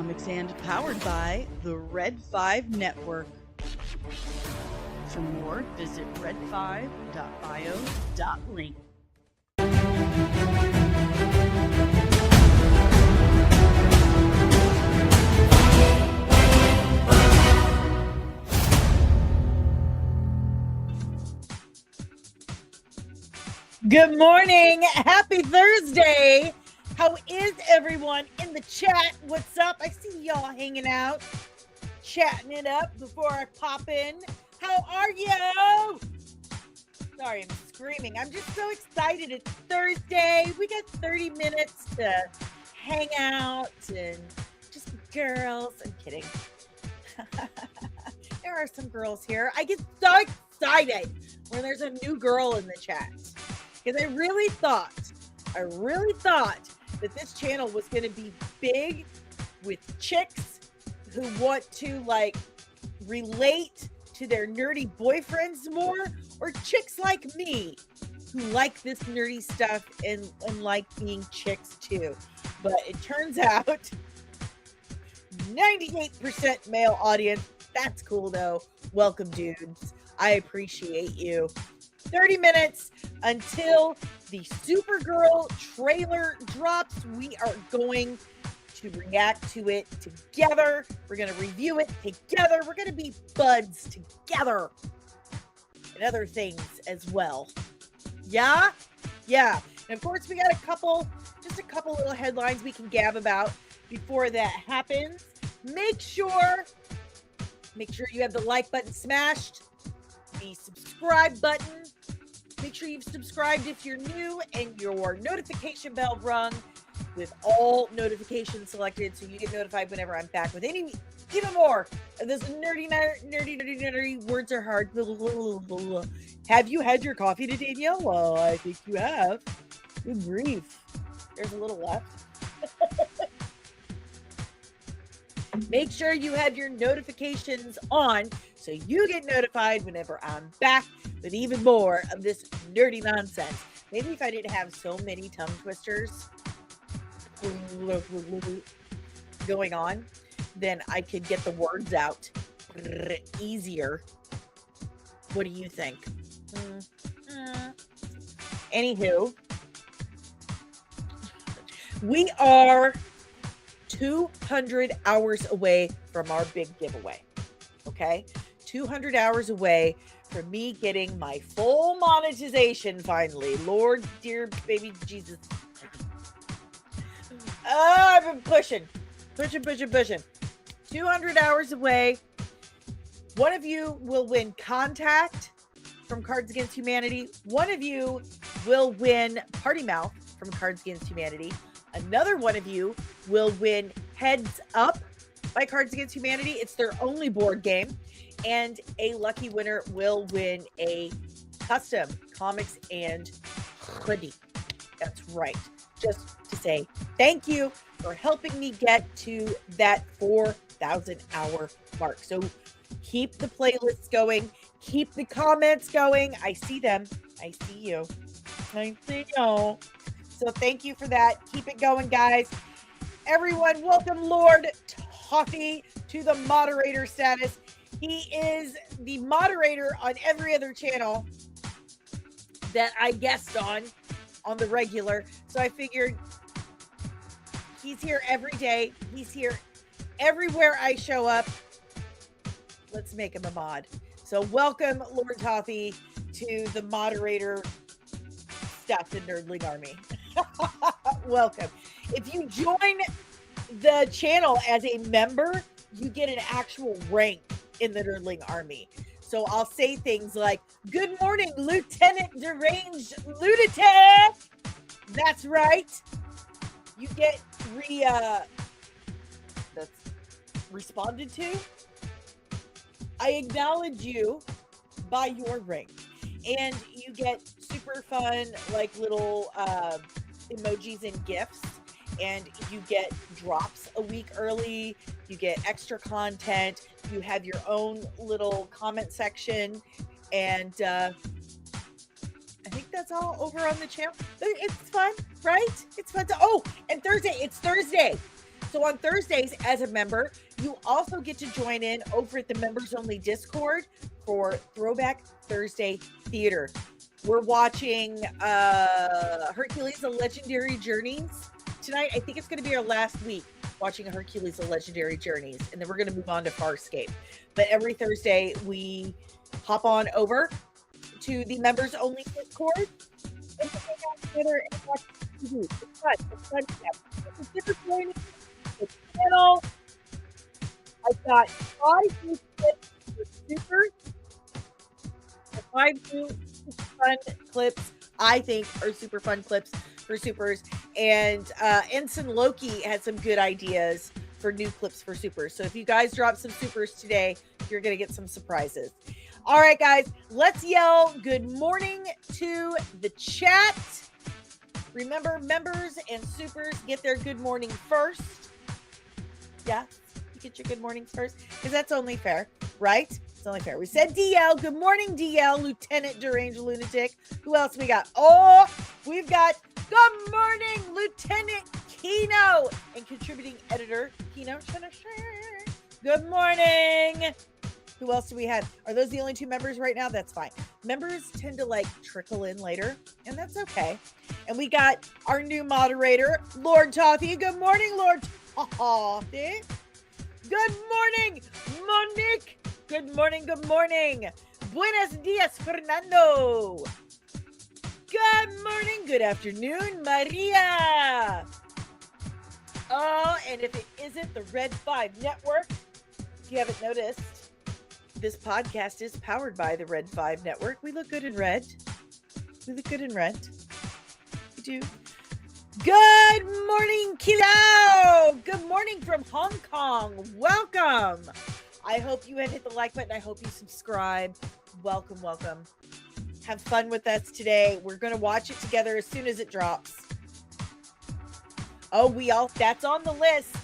comics and powered by the Red 5 Network. For more, visit red5.bio.link. Good morning. Happy Thursday. How is everyone in the chat? What's up? I see y'all hanging out, chatting it up before I pop in. How are you? Sorry, I'm screaming. I'm just so excited. It's Thursday. We got 30 minutes to hang out and just girls. I'm kidding. There are some girls here. I get so excited when there's a new girl in the chat. Because I really thought that this channel was going to be big with chicks who want to like relate to their nerdy boyfriends more, or chicks like me who like this nerdy stuff and like being chicks too. But it turns out 98% male audience. That's cool though. Welcome, dudes. I appreciate you. 30 minutes until the Supergirl trailer drops. We are going to react to it together. We're going to review it together. We're going to be buds together and other things as well. Yeah. And of course, we got just a couple little headlines we can gab about before that happens. Make sure you have the like button smashed, the subscribe button. Make sure you've subscribed if you're new and your notification bell rung with all notifications selected so you get notified whenever I'm back with even more of this nerdy words are hard. Have you had your coffee today, Danielle? Well, I think you have. Good grief. There's a little left. Make sure you have your notifications on so you get notified whenever I'm back with even more of this nerdy nonsense. Maybe if I didn't have so many tongue twisters going on, then I could get the words out easier. What do you think? Anywho, we are 200 hours away from our big giveaway. Okay? 200 hours away from me getting my full monetization finally. Lord, dear baby Jesus. I've been pushing. 200 hours away. One of you will win Contact from Cards Against Humanity. One of you will win Party Mouth from Cards Against Humanity. Another one of you will win Heads Up by Cards Against Humanity. It's their only board game. And a lucky winner will win a custom comics and hoodie. That's right. Just to say thank you for helping me get to that 4,000 hour mark. So keep the playlists going. Keep the comments going. I see them. I see you. I see you. So thank you for that. Keep it going, guys. Everyone, welcome Lord Toffee to the moderator status. He is the moderator on every other channel that I guest on the regular. So I figured he's here every day. He's here everywhere I show up. Let's make him a mod. So welcome, Lord Toffee, to the moderator stuff in Nerdling Army. Welcome. If you join the channel as a member, you get an actual rank in the Nerdling Army. So I'll say things like, good morning, Lieutenant Deranged Lunatic. That's right. You get that's responded to. I acknowledge you by your rank. And you get super fun, like little emojis and GIFs. And you get drops a week early. You get extra content. You have your own little comment section. And I think that's all over on the channel. It's fun, right? It's fun. And Thursday. It's Thursday. So on Thursdays, as a member, you also get to join in over at the members only Discord for Throwback Thursday Theater. We're watching Hercules: The Legendary Journeys tonight. I think it's going to be our last week watching Hercules: The Legendary Journeys, and then we're going to move on to Farscape. But every Thursday, we hop on over to the members only Discord and hang out together and watch TV. It's fun. It's fun. It's disappointing. The channel. I've got 5 new clips for Supers. The 5 new fun clips I think are super fun clips for Supers. And Ensign Loki had some good ideas for new clips for Supers. So if you guys drop some Supers today, you're going to get some surprises. All right, guys, let's yell good morning to the chat. Remember, members and Supers get their good morning first. Yeah, you get your good mornings first because that's only fair, right? It's only fair. We said DL. Good morning, DL, Lieutenant Deranged Lunatic. Who else we got? Oh, we've got good morning, Lieutenant Kino and contributing editor Kino. Good morning. Who else do we have? Are those the only 2 members right now? That's fine. Members tend to like trickle in later, and that's okay. And we got our new moderator, Lord Tothy. Good morning, Lord Tothy. Good morning, Monique. Good morning, good morning. Buenos dias, Fernando. Good morning, good afternoon, Maria. Oh, and if it isn't the Red 5 Network, if you haven't noticed, this podcast is powered by the Red 5 Network. We look good in red. We look good in red. We do. Good morning, Kilo. Good morning from Hong Kong. Welcome. I hope you have hit the like button. I hope you subscribe. Welcome, welcome. Have fun with us today. We're going to watch it together as soon as it drops. Oh, that's on the list.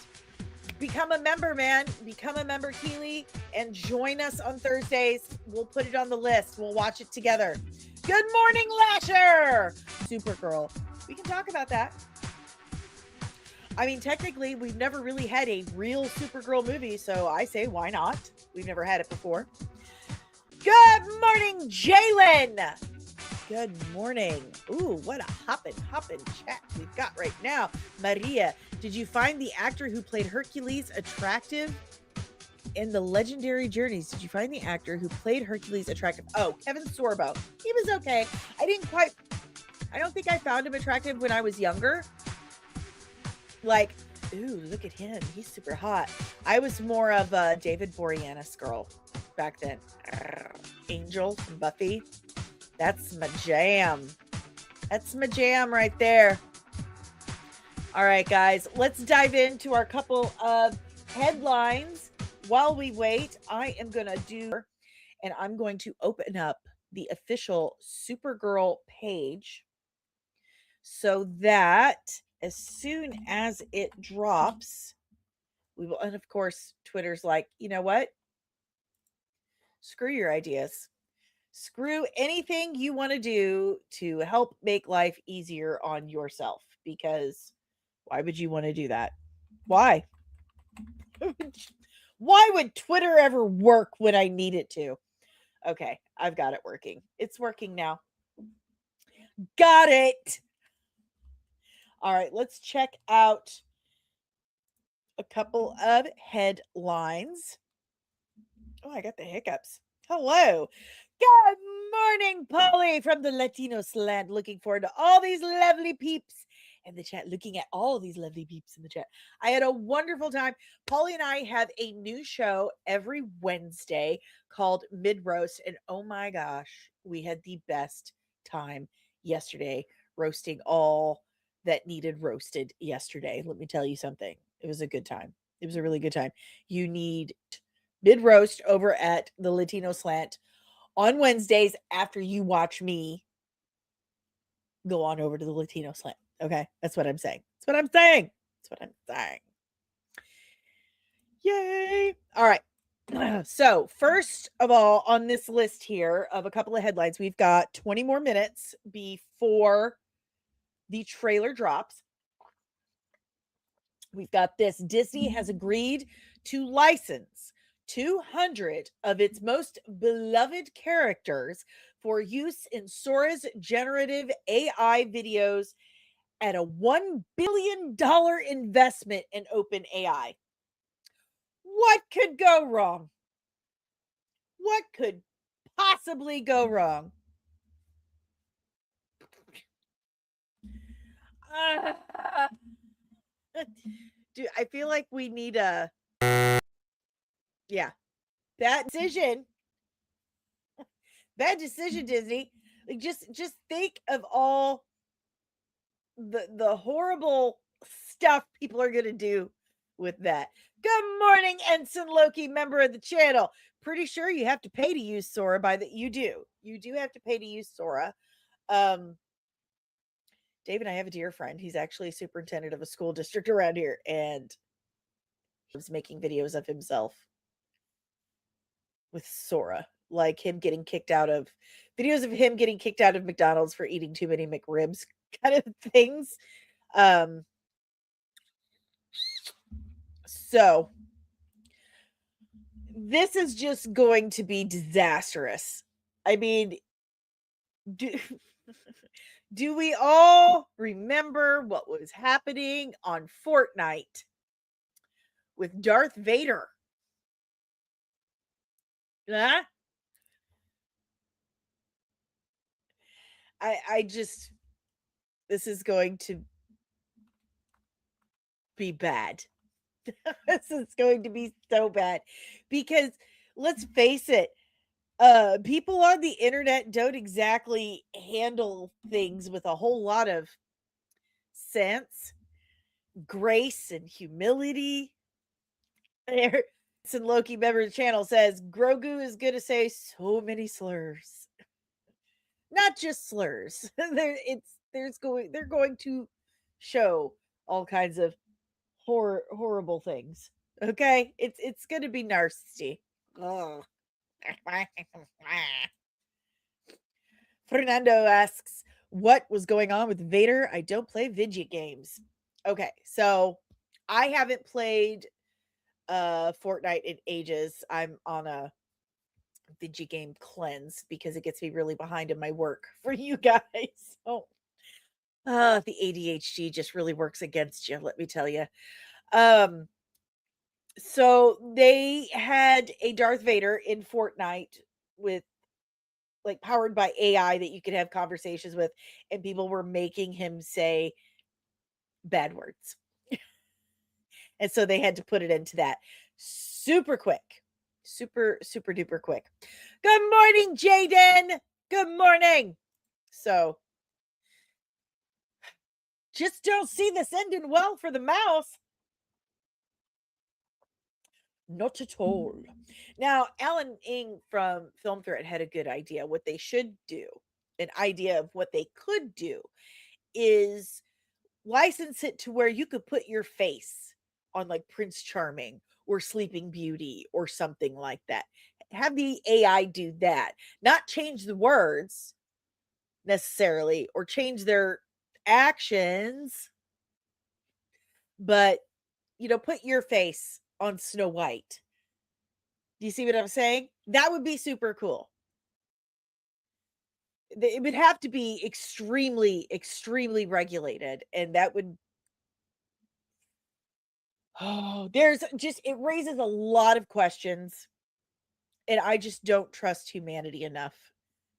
Become a member, man. Become a member, Keely, and join us on Thursdays. We'll put it on the list. We'll watch it together. Good morning, Lasher. Supergirl. We can talk about that. I mean, technically, we've never really had a real Supergirl movie, so I say, why not? We've never had it before. Good morning, Jalen. Good morning. Ooh, what a hoppin' chat we've got right now. Maria, did you find the actor who played Hercules attractive in the Legendary Journeys? Did you find the actor who played Hercules attractive? Oh, Kevin Sorbo. He was okay. I don't think I found him attractive when I was younger. Like, ooh, look at him. He's super hot. I was more of a David Boreanaz girl back then. Angel from Buffy. That's my jam. That's my jam right there. All right, guys, let's dive into our couple of headlines. While we wait, I'm going to open up the official Supergirl page so that as soon as it drops, we will, and of course, Twitter's like, you know what? Screw your ideas. Screw anything you want to do to help make life easier on yourself, because why would you want to do that? Why? Why would Twitter ever work when I need it to? Okay, I've got it working. It's working now. Got it. All right, let's check out a couple of headlines. Oh, I got the hiccups. Hello. Good morning, Polly from the Latino slant. Looking forward to all these lovely peeps in the chat. Looking at all these lovely peeps in the chat. I had a wonderful time. Polly and I have a new show every Wednesday called Mid Roast. And oh my gosh, we had the best time yesterday roasting all that needed roasted yesterday. Let me tell you something. It was a good time. It was a really good time. You need Mid Roast over at the Latino Slant on Wednesdays after you watch me go on over to the Latino Slant. Okay. That's what I'm saying. That's what I'm saying. That's what I'm saying. Yay. All right. So first of all, on this list here of a couple of headlines, we've got 20 more minutes before the trailer drops. We've got this. Disney has agreed to license 200 of its most beloved characters for use in Sora's generative AI videos at a $1 billion investment in OpenAI. What could go wrong? What could possibly go wrong? Dude, I feel like we need a bad decision. Bad decision, Disney. Like just think of all the horrible stuff people are gonna do with that. Good morning, Ensign Loki, member of the channel. Pretty sure you have to pay to use Sora by the you do. You do have to pay to use Sora. Dave and I have a dear friend. He's actually a superintendent of a school district around here, and he was making videos of himself with Sora, like him getting kicked out of videos of him getting kicked out of McDonald's for eating too many McRibs, kind of things. So this is just going to be disastrous. I mean, do we all remember what was happening on Fortnite with Darth Vader? Huh? I just, this is going to be bad. This is going to be so bad because let's face it, people on the internet don't exactly handle things with a whole lot of sense, grace, and humility. There, and Loki member of the channel says Grogu is going to say so many slurs, not just slurs. They're going to show all kinds of horrible things. Okay, it's going to be nasty. Fernando asks, what was going on with Vader? I don't play video games. Okay, so I haven't played Fortnite in ages. I'm on a video game cleanse because it gets me really behind in my work for you guys. So the ADHD just really works against you, let me tell you. So they had a Darth Vader in Fortnite with like powered by AI that you could have conversations with, and people were making him say bad words. And so they had to put it into that super quick. Super duper quick. Good morning, Jaden. Good morning. So just don't see this ending well for the mouse. Not at all. Now, Alan Ing from Film Threat had a good idea. What they should do, an idea of what they could do, is license it to where you could put your face on like Prince Charming or Sleeping Beauty or something like that. Have the AI do that, not change the words necessarily or change their actions, but put your face on Snow White. Do you see what I'm saying? That would be super cool. It would have to be extremely, extremely regulated, and that would there's just it raises a lot of questions, and I just don't trust humanity enough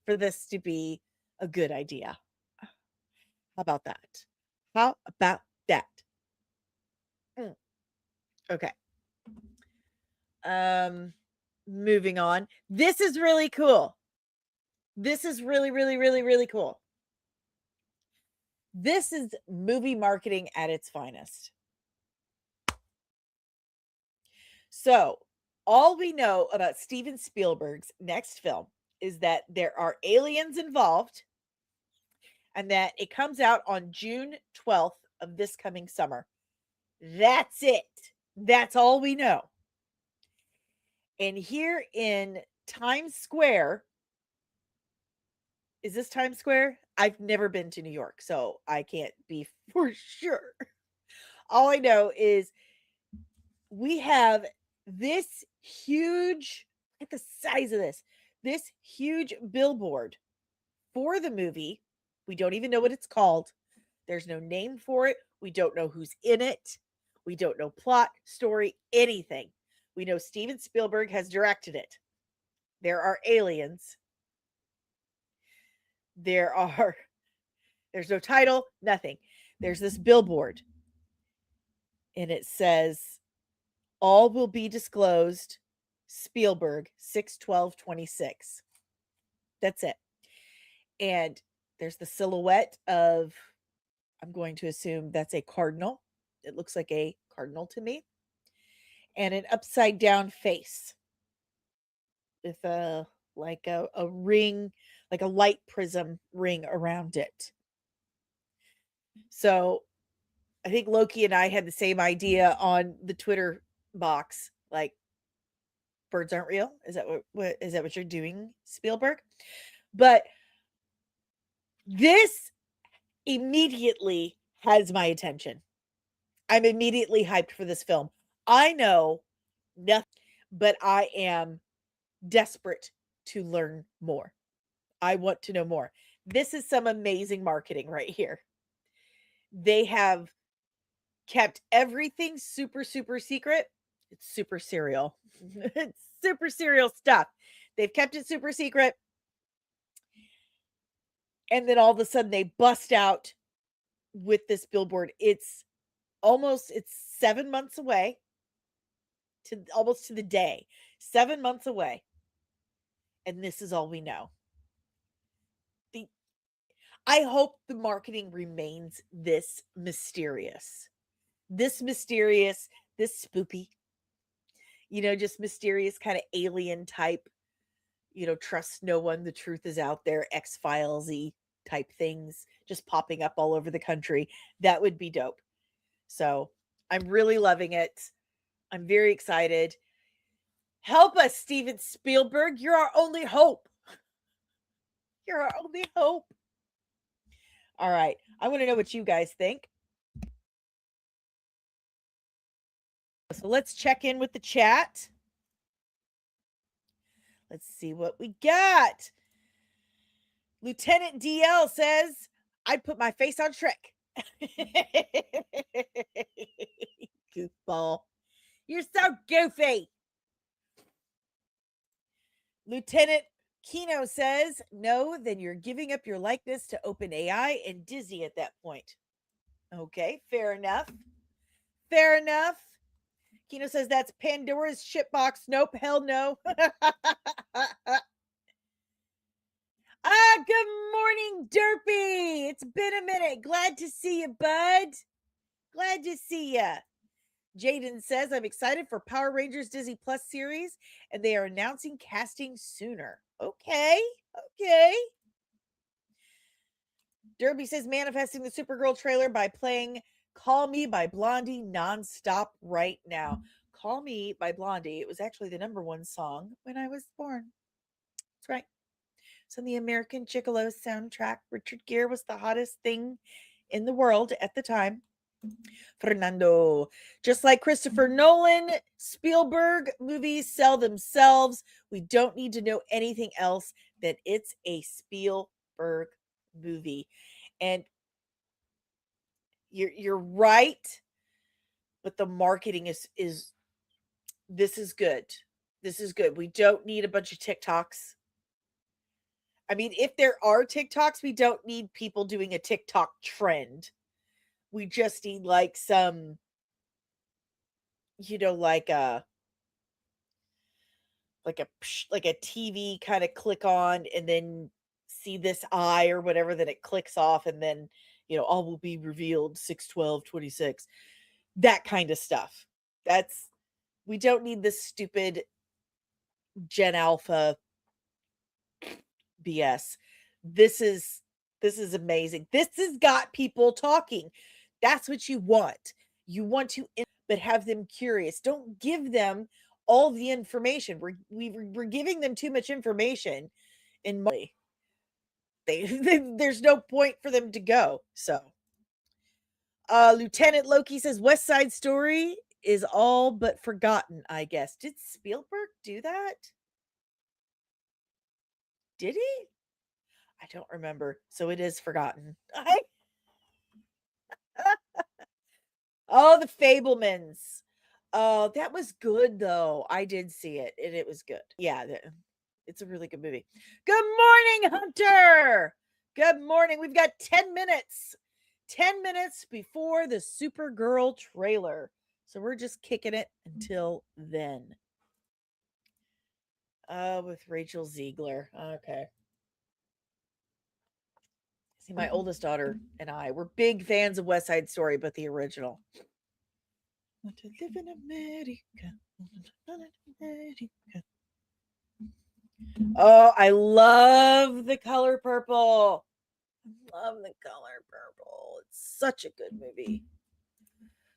for this to be a good idea. How about that? How about that? Okay. Moving on. This is really cool. This is really, really, really, really cool. This is movie marketing at its finest. So, all we know about Steven Spielberg's next film is that there are aliens involved and that it comes out on June 12th of this coming summer. That's it. That's all we know. And here in Times Square, is this Times Square? I've never been to New York, so I can't be for sure. All I know is we have this huge, look at the size of this huge billboard for the movie. We don't even know what it's called. There's no name for it. We don't know who's in it. We don't know plot, story, anything. We know Steven Spielberg has directed it. There are aliens. There's no title, nothing. There's this billboard. And it says, all will be disclosed. Spielberg, 6/12/26. That's it. And there's the silhouette of, I'm going to assume that's a cardinal. It looks like a cardinal to me. And an upside down face with a ring, like a light prism ring around it. So I think Loki and I had the same idea on the Twitter box. Like, birds aren't real. Is that what you're doing, Spielberg? But this immediately has my attention. I'm immediately hyped for this film. I know nothing, but I am desperate to learn more. I want to know more. This is some amazing marketing right here. They have kept everything super, super secret. It's super serial. It's super serial stuff. They've kept it super secret. And then all of a sudden they bust out with this billboard. It's 7 months away, to almost to the day. 7 months away. And this is all we know. I hope the marketing remains this mysterious. This mysterious, this spoopy. Just mysterious kind of alien type. Trust no one, the truth is out there, X-Files-y type things just popping up all over the country. That would be dope. So I'm really loving it. I'm very excited. Help us, Steven Spielberg. You're our only hope. You're our only hope. All right. I want to know what you guys think. So let's check in with the chat. Let's see what we got. Lieutenant DL says, I'd put my face on Shrek. Goofball. You're so goofy. Lieutenant Kino says, no, then you're giving up your likeness to OpenAI and Disney at that point. Okay, fair enough. Fair enough. Kino says that's Pandora's shitbox. Nope, hell no. Good morning, Derpy. It's been a minute. Glad to see you, bud. Glad to see you. Jaden says, I'm excited for Power Rangers Disney Plus series, and they are announcing casting sooner. Okay. Derby says, manifesting the Supergirl trailer by playing Call Me by Blondie nonstop right now. Call Me by Blondie. It was actually the #1 song when I was born. That's right. It's on the American Gigolo soundtrack. Richard Gere was the hottest thing in the world at the time. Fernando, just like Christopher Nolan, Spielberg movies sell themselves. We don't need to know anything else, that it's a Spielberg movie. And you're right, but the marketing is this is good. This is good. We don't need a bunch of TikToks. I mean, if there are TikToks, we don't need people doing a TikTok trend. We just need like some, like a TV kind of click on and then see this eye or whatever, then it clicks off and then, all will be revealed 6/12/26. That kind of stuff. We don't need this stupid Gen Alpha BS. This is amazing. This has got people talking. That's what you want. You want to, but have them curious. Don't give them all the information. We're giving them too much information in money. There's no point for them to go. So Lieutenant Loki says West Side Story is all but forgotten, I guess. Did Spielberg do that? Did he? I don't remember. So it is forgotten. Oh, the Fablemans. Oh, that was good though. I did see it and it was good. Yeah, it's a really good movie. Good morning, Hunter. Good morning. We've got 10 minutes. 10 minutes before the Supergirl trailer. So we're just kicking it until then. With Rachel Ziegler. Okay. See, my oldest daughter and I were big fans of West Side Story, but the original. Want to live in America. Oh, I love The Color Purple. Love The Color Purple. It's such a good movie.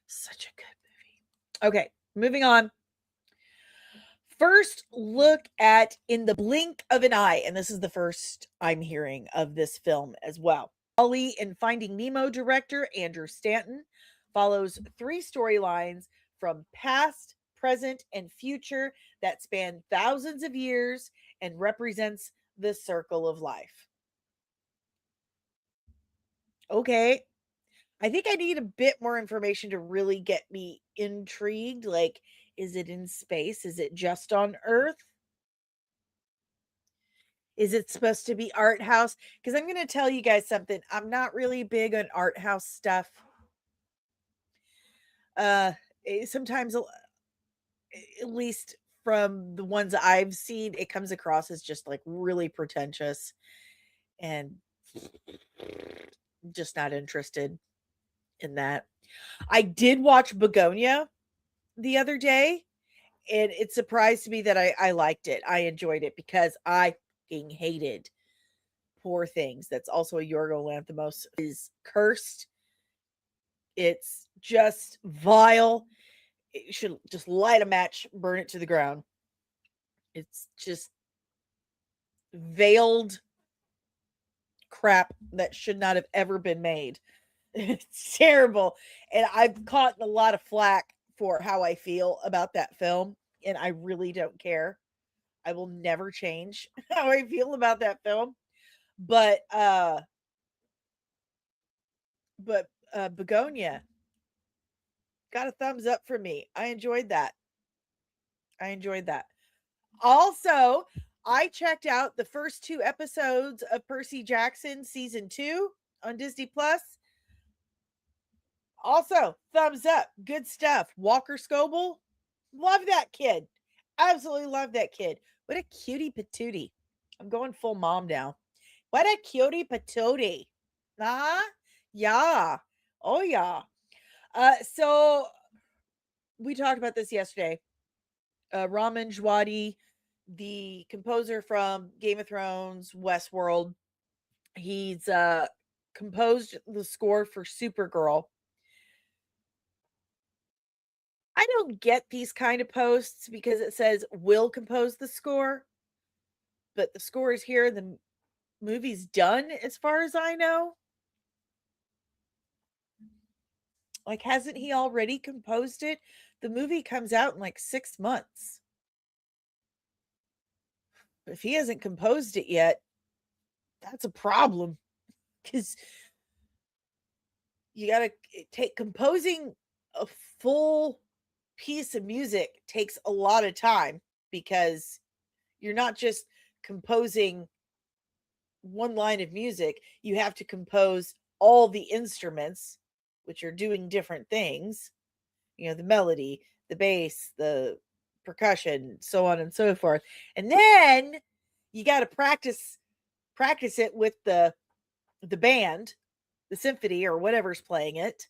Such a good movie. Okay, moving on. First look at In the Blink of an Eye, and this is the first I'm hearing of this film as well. Ollie and Finding Nemo director Andrew Stanton follows 3 storylines from past, present, and future that span thousands of years and represents the circle of life. Okay. I think I need a bit more information to really get me intrigued. Like, is it in space? Is it just on Earth? Is it supposed to be art house? Because I'm going to tell you guys something. I'm not really big on art house stuff. Sometimes, at least from the ones I've seen, it comes across as just like really pretentious and just not interested in that. I did watch Begonia the other day, and it surprised me that I liked it. I enjoyed it because I fucking hated Poor Things. That's also a Yorgo Lanthimos. Is cursed. It's just vile. It should just light a match, burn it to the ground. It's just veiled crap that should not have ever been made. It's terrible. And I've caught a lot of flack for how I feel about that film, and I really don't care. I will never change how I feel about that film. But Begonia got a thumbs up from me. I enjoyed that. Also, I checked out the first 2 episodes of Percy Jackson season 2 on Disney Plus. Also, thumbs up. Good stuff. Walker Scoble, love that kid. Absolutely love that kid. What a cutie patootie. I'm going full mom now. What a cutie patootie. Huh? Yeah. Oh, yeah. So we talked about this yesterday. Ramin Djawadi, the composer from Game of Thrones, Westworld, he's composed the score for Supergirl. I don't get these kind of posts because it says will compose the score, but the score is here. The movie's done as far as I know. Like, hasn't he already composed it? The movie comes out in like 6 months. If he hasn't composed it yet, that's a problem because you got to take composing a full piece of music takes a lot of time because you're not just composing one line of music, you have to compose all the instruments, which are doing different things, the melody, the bass, the percussion, so on and so forth. And then you got to practice it with the band, the symphony or whatever's playing it.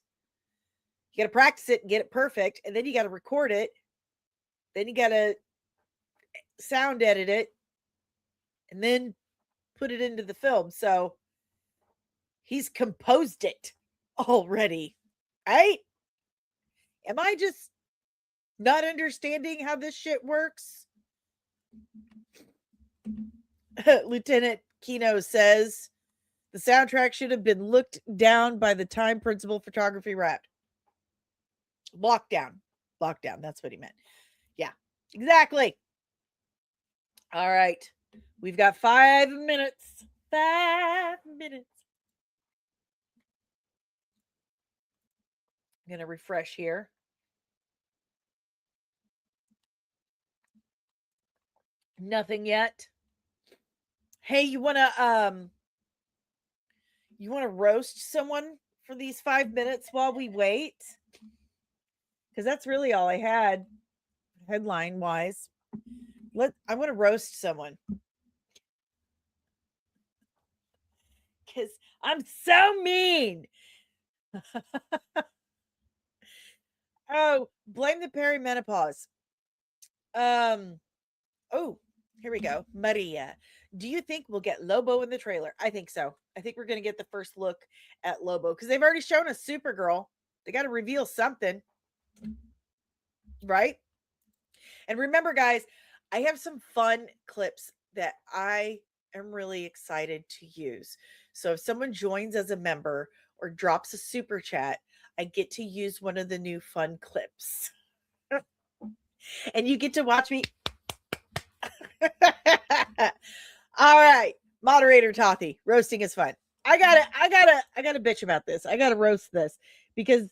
You got to practice it and get it perfect, and then you got to record it. Then you got to sound edit it and then put it into the film. So he's composed it already, right? Am I just not understanding how this shit works? Lieutenant Kino says The soundtrack should have been looked down by the time principal photography wrapped. Lockdown. Lockdown. That's what he meant. Yeah, exactly. All right. We've got 5 minutes. 5 minutes. I'm going to refresh here. Nothing yet. Hey, you want to roast someone for these 5 minutes while we wait? Cuz that's really all I had headline wise. I want to roast someone. Cuz I'm so mean. Oh, blame the perimenopause. Oh, here we go. Maria, do you think we'll get Lobo in the trailer? I think so. I think we're going to get the first look at Lobo because they've already shown us Supergirl. They got to reveal something, right? And remember, guys, I have some fun clips that I am really excited to use. So if someone joins as a member or drops a super chat, I get to use one of the new fun clips. And you get to watch me. All right, moderator Tothy, roasting is fun. I gotta bitch about this. I gotta roast this because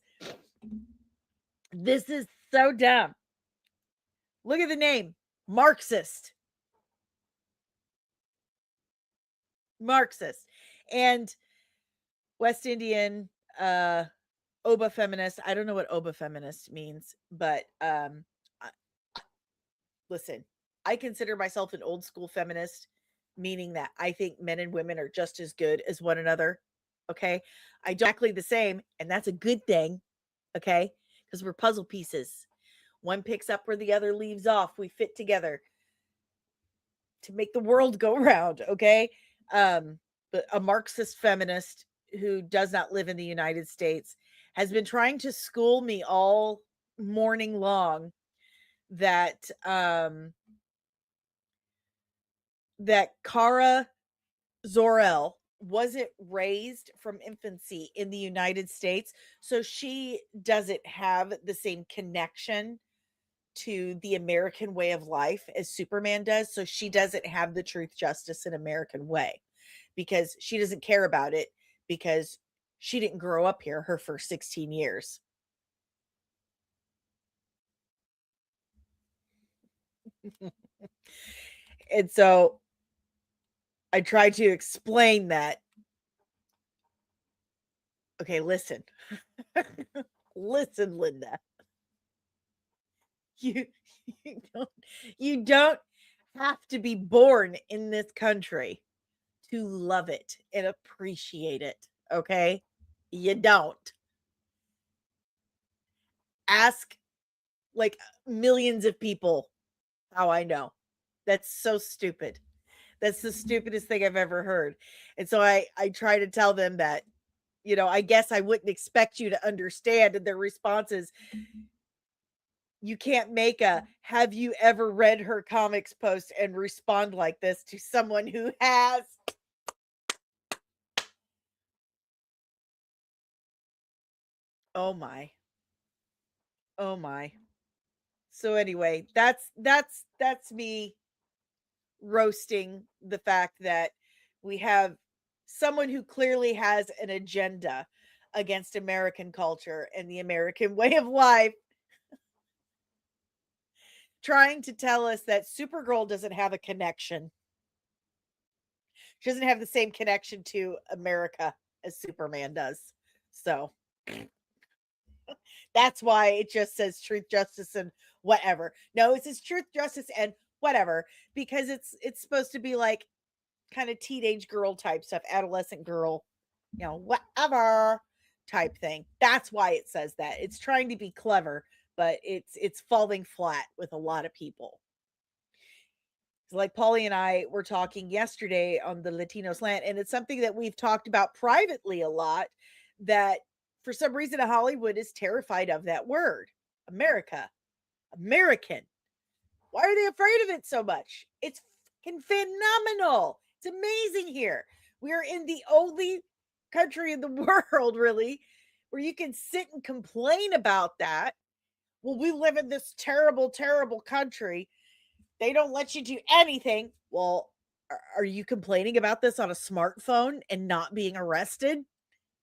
this is so dumb. Look at the name, Marxist, and West Indian, Oba feminist. I don't know what Oba feminist means, but listen, I consider myself an old school feminist, meaning that I think men and women are just as good as one another. Okay. I don't exactly the same, and that's a good thing. Okay. Because we're puzzle pieces. One picks up where the other leaves off. We fit together to make the world go round. Okay. But a Marxist feminist who does not live in the United States has been trying to school me all morning long that that Kara Zor-El wasn't raised from infancy in the United States, so she doesn't have the same connection to the American way of life as Superman does. So she doesn't have the truth, justice, and American way because she doesn't care about it because she didn't grow up here her first 16 years. And so I tried to explain that. Okay, listen. Listen, Linda. You you don't have to be born in this country to love it and appreciate it, okay? You don't. Ask like millions of people how I know. That's so stupid. That's the stupidest thing I've ever heard. And so I try to tell them that, I guess I wouldn't expect you to understand. And their response is, you can't make a "have you ever read her comics" post and respond like this to someone who has. Oh my. Oh my. So anyway, that's me roasting the fact that we have someone who clearly has an agenda against American culture and the American way of life, trying to tell us that Supergirl doesn't have a connection. She doesn't have the same connection to America as Superman does. So that's why it just says truth, justice, and whatever. No, it says truth, justice, and whatever, because it's supposed to be like kind of teenage girl type stuff, adolescent girl, whatever type thing. That's why it says that. It's trying to be clever, but it's falling flat with a lot of people. Like Polly and I were talking yesterday on the Latino Slant, and it's something that we've talked about privately a lot, that for some reason Hollywood is terrified of that word, America, American. Why are they afraid of it so much? It's fucking phenomenal. It's amazing here. We're in the only country in the world, really, where you can sit and complain about that. Well, we live in this terrible, terrible country. They don't let you do anything. Well, are you complaining about this on a smartphone and not being arrested?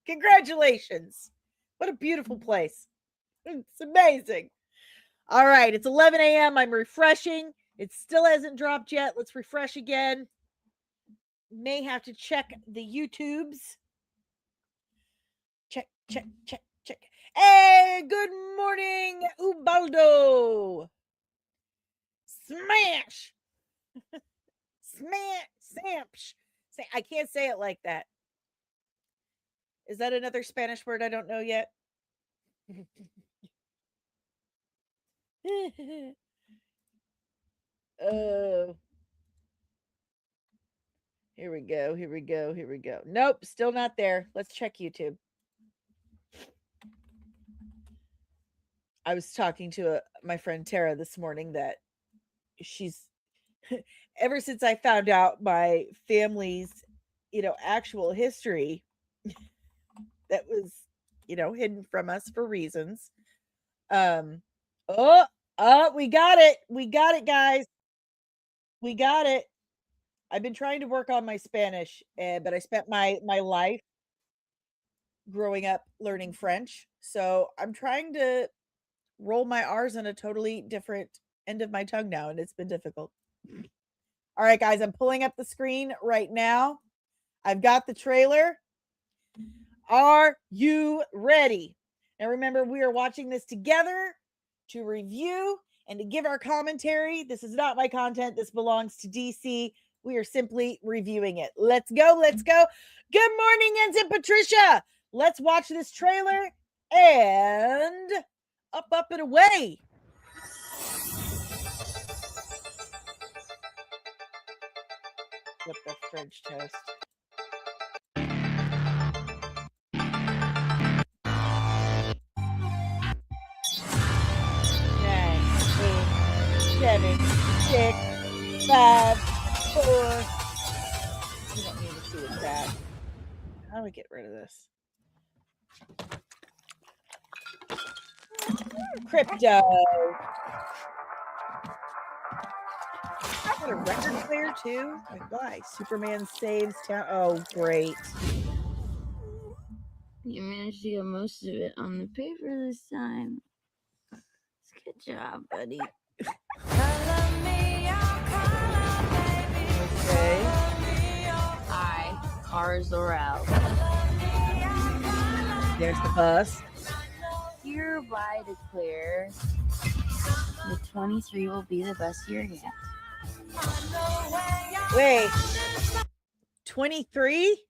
Congratulations. What a beautiful place. It's amazing. All right, it's 11 a.m. I'm refreshing. It still hasn't dropped yet. Let's refresh again. May have to check the YouTubes. Check, check, check, check. Hey, good morning, Ubaldo. Smash. Smash. Samsh. I can't say it like that. Is that another Spanish word I don't know yet? Oh. Here we go. Here we go. Here we go. Nope, still not there. Let's check YouTube. I was talking to my friend Tara this morning that she's ever since I found out my family's, actual history that was, hidden from us for reasons. We got it. We got it, guys. We got it. I've been trying to work on my Spanish, but I spent my life growing up learning French. So I'm trying to roll my R's on a totally different end of my tongue now, and it's been difficult. All right, guys, I'm pulling up the screen right now. I've got the trailer. Are you ready? Now, remember, we are watching this together to review and to give our commentary. This is not my content. This belongs to DC. We are simply reviewing it. Let's go. Let's go. Good morning, Ensign Patricia. Let's watch this trailer and up and away. Flip the French toast. 7, 6, 5, 4. You don't need to see what's that. How do we get rid of this? Crypto. Got a record player too? Like, why? Superman saves town. Oh, great. You managed to get most of it on the paper this time. Good job, buddy. Okay. Cars are out. There's the bus. Hereby declare the 23 will be the best year yet. Wait. 23?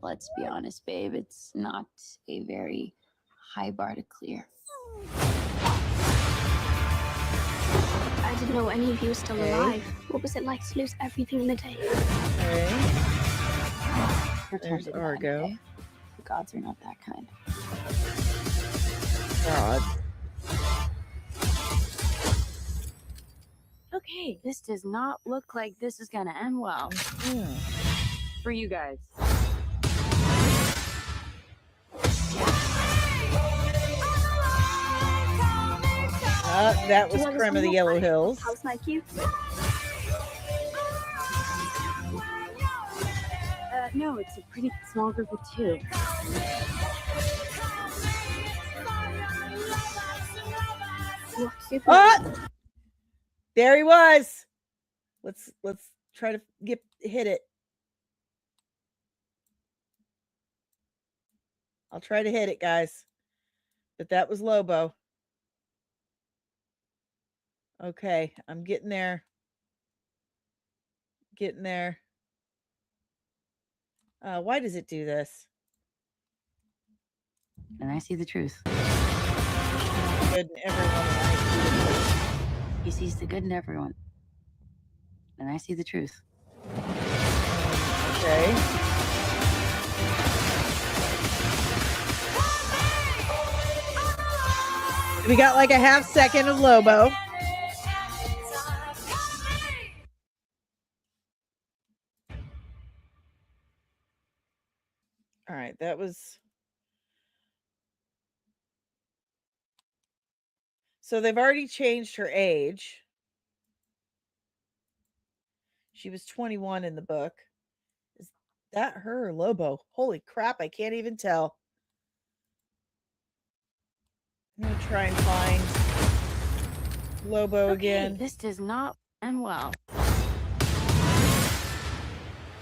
Let's be honest, babe. It's not a very high bar to clear. I didn't know any of you were still alive. What was it like to lose everything in the day? Okay. Return There's to Argo. okay? The gods are not that kind. God. Okay, this does not look like this is gonna end well. For you guys. That was Creme of the Yellow Hills. House like you? No, it's a pretty small group of 2. There he was. Let's try to hit it. I'll try to hit it, guys. But that was Lobo. Okay, I'm getting there. Getting there. Why does it do this? And I see the truth. Good in everyone. He sees the good in everyone. And I see the truth. Okay. We got like a half second of Lobo. that was... So they've already changed her age. She was 21 in the book. Is that her or Lobo? Holy crap, I can't even tell. I'm going to try and find Lobo again. This does not end well.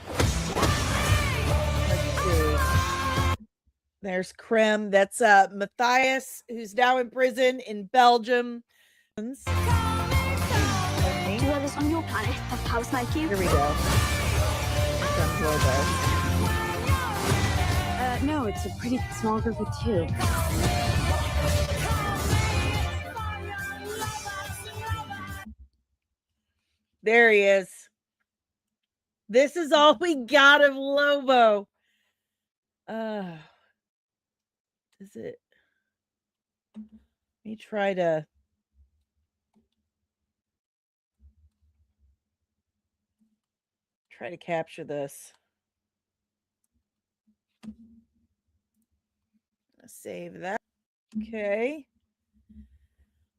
Let's see. There's Krem. That's Matthias, who's now in prison in Belgium. Do others on your planet have powers like you? Here we go. Here comes Lobo. No, it's a pretty small group of two. There he is. This is all we got of Lobo. Is it? Let me try to... capture this. Save that. Okay.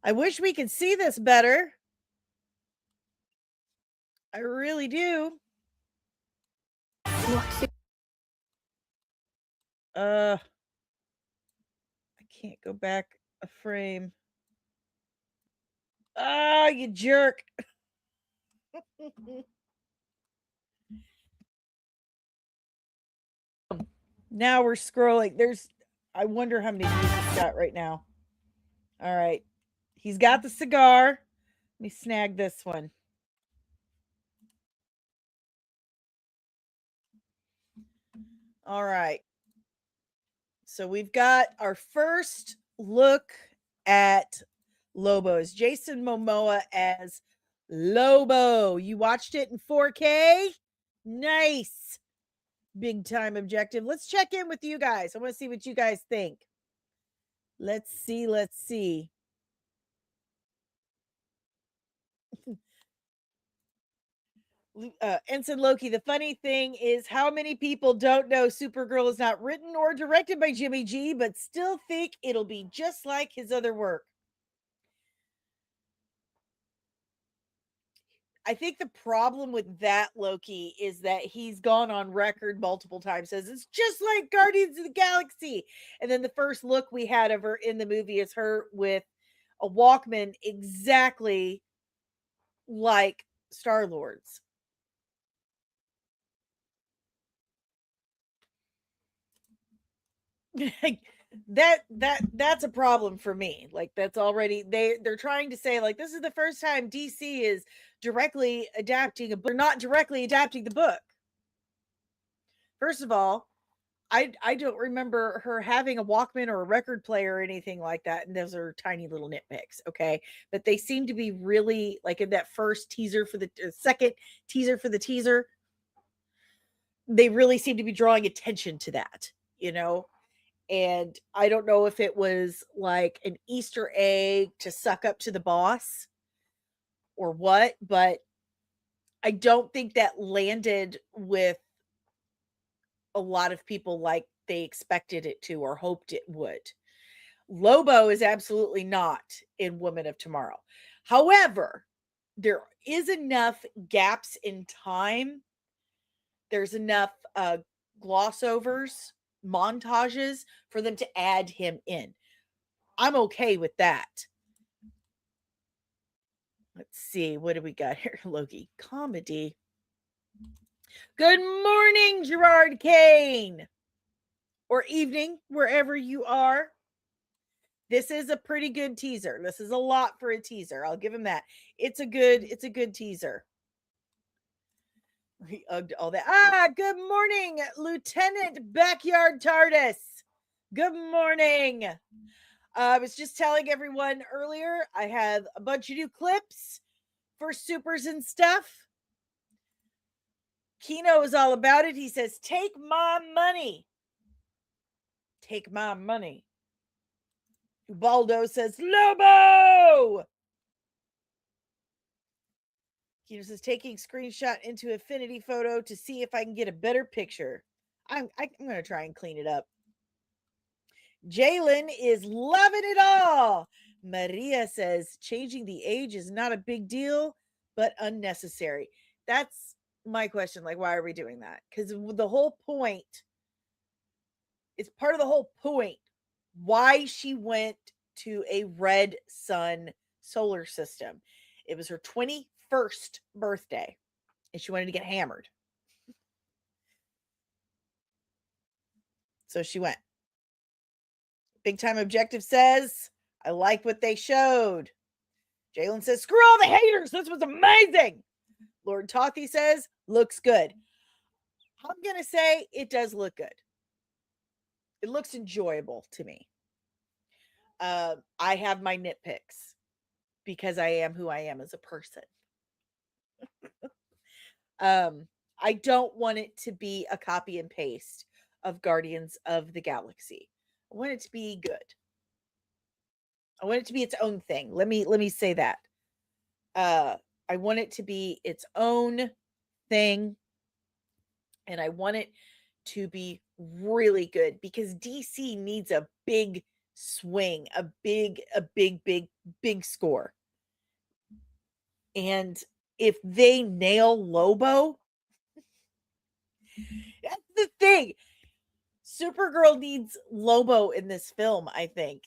I wish we could see this better. I really do. I can't go back a frame. Ah, you jerk. Now we're scrolling. I wonder how many views he's got right now. All right. He's got the cigar. Let me snag this one. All right. So we've got our first look at Lobo's. Jason Momoa as Lobo. You watched it in 4K? Nice. Big time objective. Let's check in with you guys. I want to see what you guys think. Let's see. Ensign Loki, the funny thing is how many people don't know Supergirl is not written or directed by Jimmy G, but still think it'll be just like his other work. I think the problem with that, Loki, is that he's gone on record multiple times, says it's just like Guardians of the Galaxy. And then the first look we had of her in the movie is her with a Walkman exactly like Star-Lord's. That's a problem for me. Like, that's already, they're trying to say, like, this is the first time DC is directly adapting a book. They're not directly adapting the book. First of all, I don't remember her having a Walkman or a record player or anything like that. And those are tiny little nitpicks. Okay. But they seem to be really, like, in that first teaser for the second teaser for the teaser, they really seem to be drawing attention to that, you know? And I don't know if it was like an Easter egg to suck up to the boss or what, but I don't think that landed with a lot of people like they expected it to or hoped it would. Lobo is absolutely not in Woman of Tomorrow. However, there is enough gaps in time. There's enough gloss overs, montages for them to add him in. I'm okay with that. Let's see. What do we got here? Loki comedy. Good morning, Gerard Kane. Or evening, wherever you are. This is a pretty good teaser. This is a lot for a teaser. I'll give him that. It's a good teaser. He ugged all that. Good morning, Lieutenant Backyard TARDIS. Good morning. I was just telling everyone earlier, I have a bunch of new clips for supers and stuff. Kino is all about it. He says, take my money. Take my money. Ubaldo says, Lobo! Kino says, taking screenshot into Affinity Photo to see if I can get a better picture. I'm going to try and clean it up. Jalen is loving it all. Maria says changing the age is not a big deal, but unnecessary. That's my question. Like, why are we doing that? Because the whole point, it's part of the whole point why she went to a red sun solar system. It was her 21st birthday, and she wanted to get hammered. So she went. Big Time Objective says, I like what they showed. Jalen says, screw all the haters. This was amazing. Lord Tothy says, looks good. I'm going to say it does look good. It looks enjoyable to me. I have my nitpicks because I am who I am as a person. I don't want it to be a copy and paste of Guardians of the Galaxy. I want it to be good. I want it to be its own thing. Let me say that. I want it to be its own thing, and I want it to be really good because DC needs a big swing, a big score. And if they nail Lobo, that's the thing. Supergirl needs Lobo in this film, I think.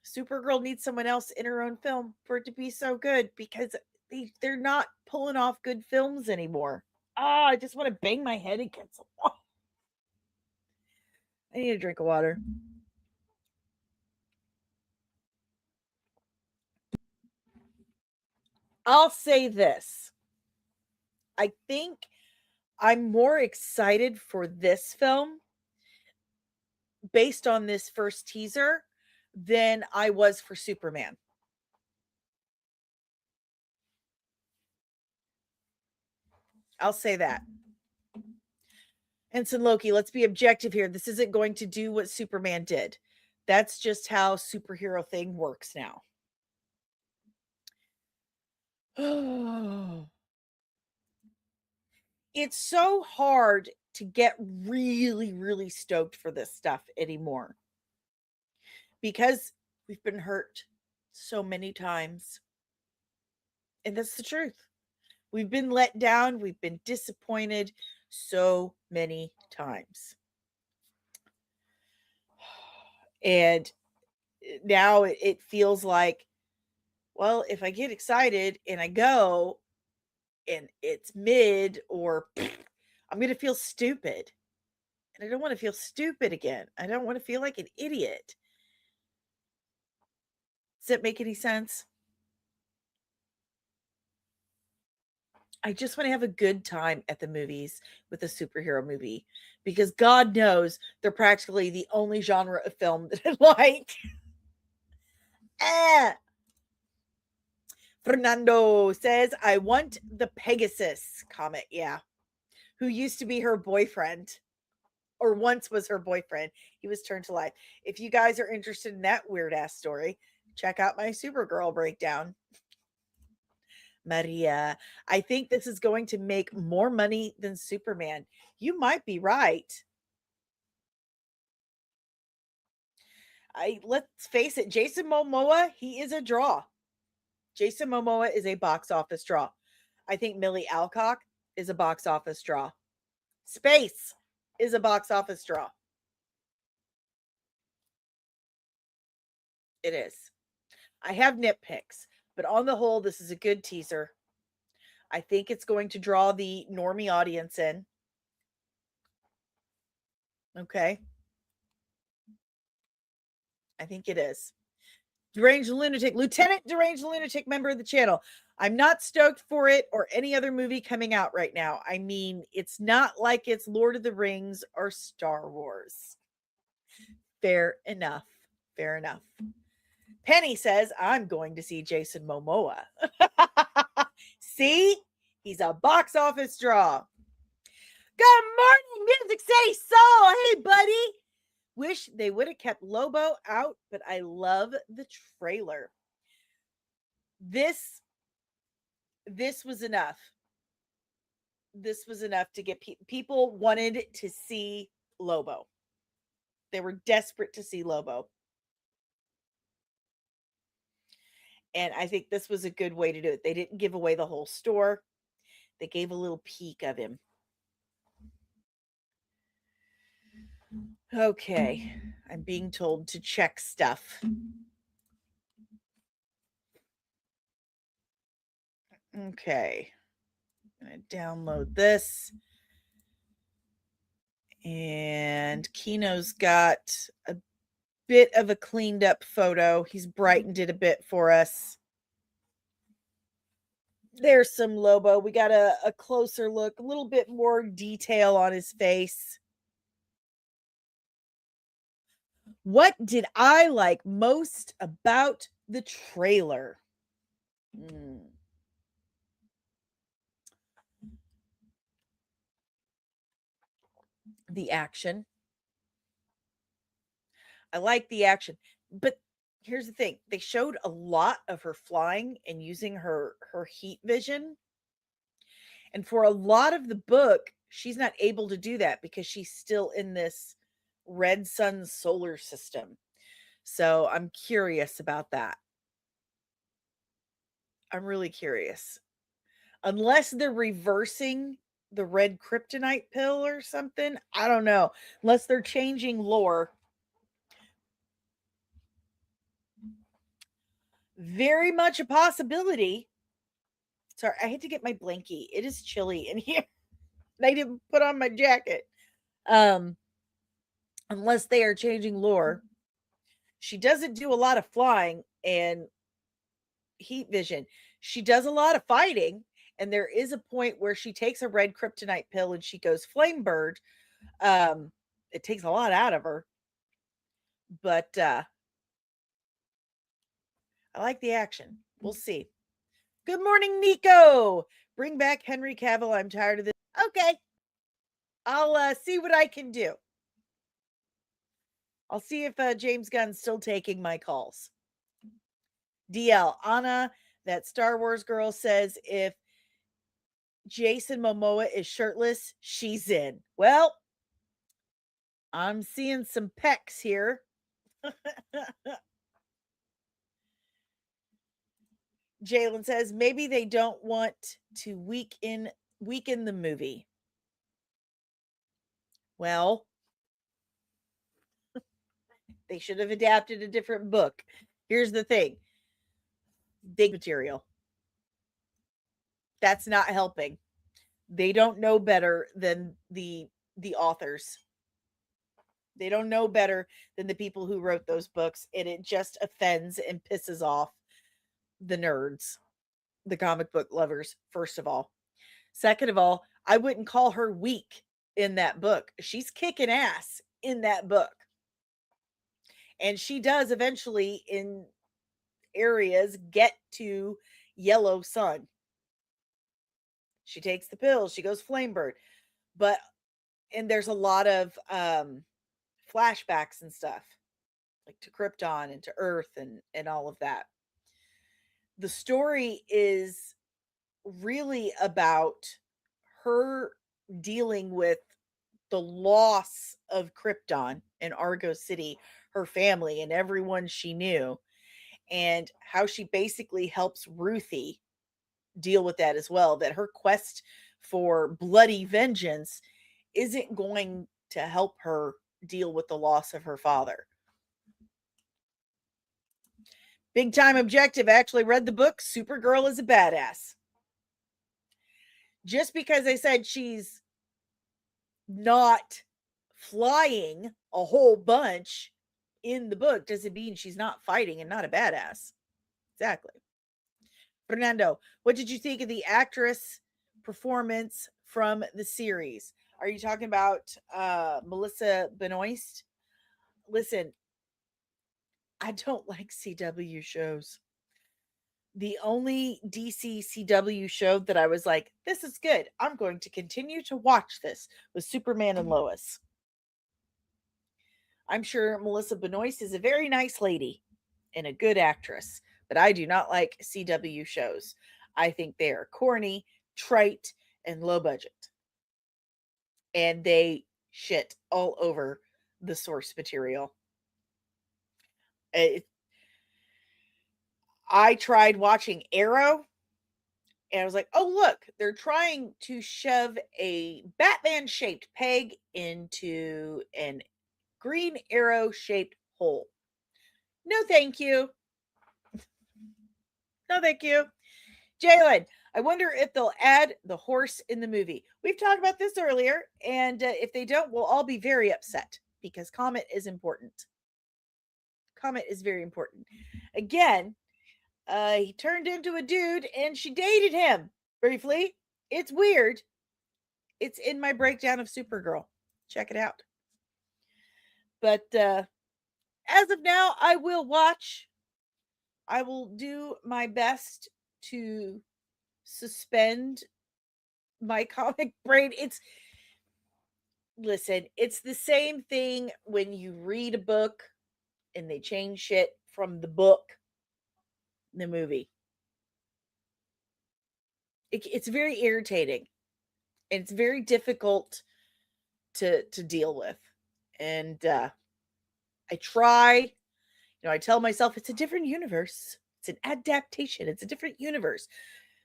Supergirl needs someone else in her own film for it to be so good because they're not pulling off good films anymore. I just want to bang my head against the wall. I need a drink of water. I'll say this. I think I'm more excited for this film based on this first teaser than I was for Superman. I'll say that. Ensign Loki, let's be objective here. This isn't going to do what Superman did. That's just how superhero thing works now. It's so hard to get really stoked for this stuff anymore because we've been hurt so many times. And that's the truth. We've been let down. We've been disappointed so many times. And now it feels like, well, if I get excited and I go and it's mid or I'm going to feel stupid. And I don't want to feel stupid again. I don't want to feel like an idiot. Does that make any sense? I just want to have a good time at the movies with a superhero movie because God knows they're practically the only genre of film that I like. Fernando says, I want the Pegasus comet. Yeah. Who used to be her boyfriend or once was her boyfriend. He was turned to life. If you guys are interested in that weird ass story, check out my Supergirl breakdown. Maria, I think this is going to make more money than Superman. You might be right. Let's face it, Jason Momoa, he is a draw. Jason Momoa is a box office draw. I think Millie Alcock is a box office draw. Space is a box office draw. It is. I have nitpicks, but on the whole, this is a good teaser. I think it's going to draw the normie audience in. Okay. I think it is. Deranged Lunatic, Lieutenant Deranged Lunatic, member of the channel. I'm not stoked for it or any other movie coming out right now. I mean, it's not like it's Lord of the Rings or Star Wars. Fair enough. Fair enough. Penny says, I'm going to see Jason Momoa. See? He's a box office draw. Good morning, Music City Soul. Hey, buddy. Wish they would have kept Lobo out, but I love the trailer. This was enough. this was enough to get people wanted to see Lobo. They were desperate to see Lobo. And I think this was a good way to do it. They didn't give away the whole store. They gave a little peek of him. Okay. I'm being told to check stuff. Okay. I'm going to download this. And Kino's got a bit of a cleaned up photo. He's brightened it a bit for us. There's some Lobo. We got a closer look, a little bit more detail on his face. What did I like most about the trailer? The action. I like the action, but here's the thing. They showed a lot of her flying and using her heat vision. And for a lot of the book, she's not able to do that because she's still in this red sun solar system. So I'm curious about that. I'm really curious. Unless they're reversing the red kryptonite pill or something, I don't know. Unless they're changing lore. Very much a possibility. Sorry, I had to get my blankie. It is chilly in here. I didn't put on my jacket. Unless they are changing lore. She doesn't do a lot of flying and heat vision. She does a lot of fighting, and there is a point where she takes a red kryptonite pill and she goes flame bird. It takes a lot out of her. But I like the action. We'll see. Good morning, Nico. Bring back Henry Cavill. I'm tired of this. Okay. I'll see what I can do. I'll see if James Gunn's still taking my calls. DL, Anna, that Star Wars girl, says if Jason Momoa is shirtless, she's in. Well, I'm seeing some pecs here. Jalen says maybe they don't want to weaken the movie. Well, they should have adapted a different book. Here's the thing. Big material. That's not helping. They don't know better than the authors. They don't know better than the people who wrote those books, and it just offends and pisses off the nerds, the comic book lovers, first of all. Second of all, I wouldn't call her weak in that book. She's kicking ass in that book. And she does eventually, in areas, get to yellow sun. She takes the pills. She goes Flamebird. And there's a lot of flashbacks and stuff, like to Krypton and to Earth and all of that. The story is really about her dealing with the loss of Krypton in Argo City, her family and everyone she knew, and how she basically helps Ruthie deal with that as well. That her quest for bloody vengeance isn't going to help her deal with the loss of her father. Big Time Objective. I actually read the book. Supergirl is a badass. Just because I said she's not flying a whole bunch in the book doesn't mean she's not fighting and not a badass. Exactly. Fernando, what did you think of the actress performance from the series? Are you talking about Melissa Benoist? Listen, I don't like CW shows. The only DC CW show that I was like, this is good, I'm going to continue to watch this, was Superman and Lois. I'm sure Melissa Benoist is a very nice lady and a good actress, but I do not like CW shows. I think they are corny, trite, and low budget. And they shit all over the source material. I tried watching Arrow, and I was like, oh, look, they're trying to shove a Batman-shaped peg into an green arrow-shaped hole. No, thank you. No, thank you. Jalen, I wonder if they'll add the horse in the movie. We've talked about this earlier, and if they don't, we'll all be very upset because Comet is important. Comet is very important. Again, he turned into a dude and she dated him briefly. It's weird. It's in my breakdown of Supergirl. Check it out. But as of now, I will watch. I will do my best to suspend my comic brain. Listen, it's the same thing when you read a book and they change shit from the book in the movie. It's very irritating. And it's very difficult to deal with. And I try, I tell myself it's a different universe. It's an adaptation. It's a different universe.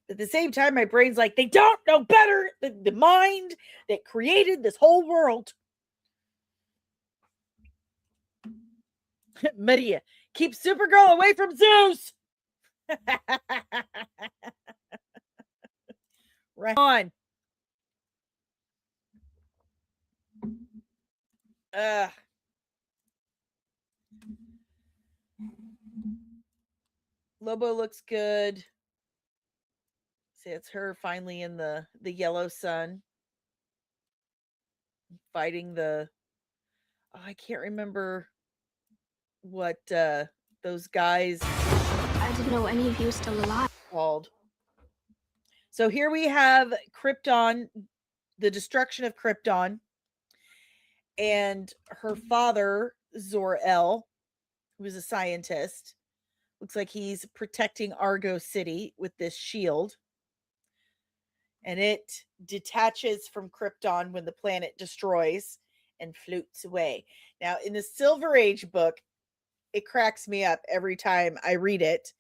But at the same time, my brain's like, they don't know better than the mind that created this whole world. Maria, keep Supergirl away from Zeus. Right on. Lobo looks good. See, it's her finally in the yellow sun fighting I can't remember what those guys I didn't know any of you were still alive. Called. So here we have Krypton, the destruction of Krypton, and her father, Zor-El, who is a scientist. Looks like he's protecting Argo City with this shield. And it detaches from Krypton when the planet destroys and floats away. Now, in the Silver Age book, it cracks me up every time I read it.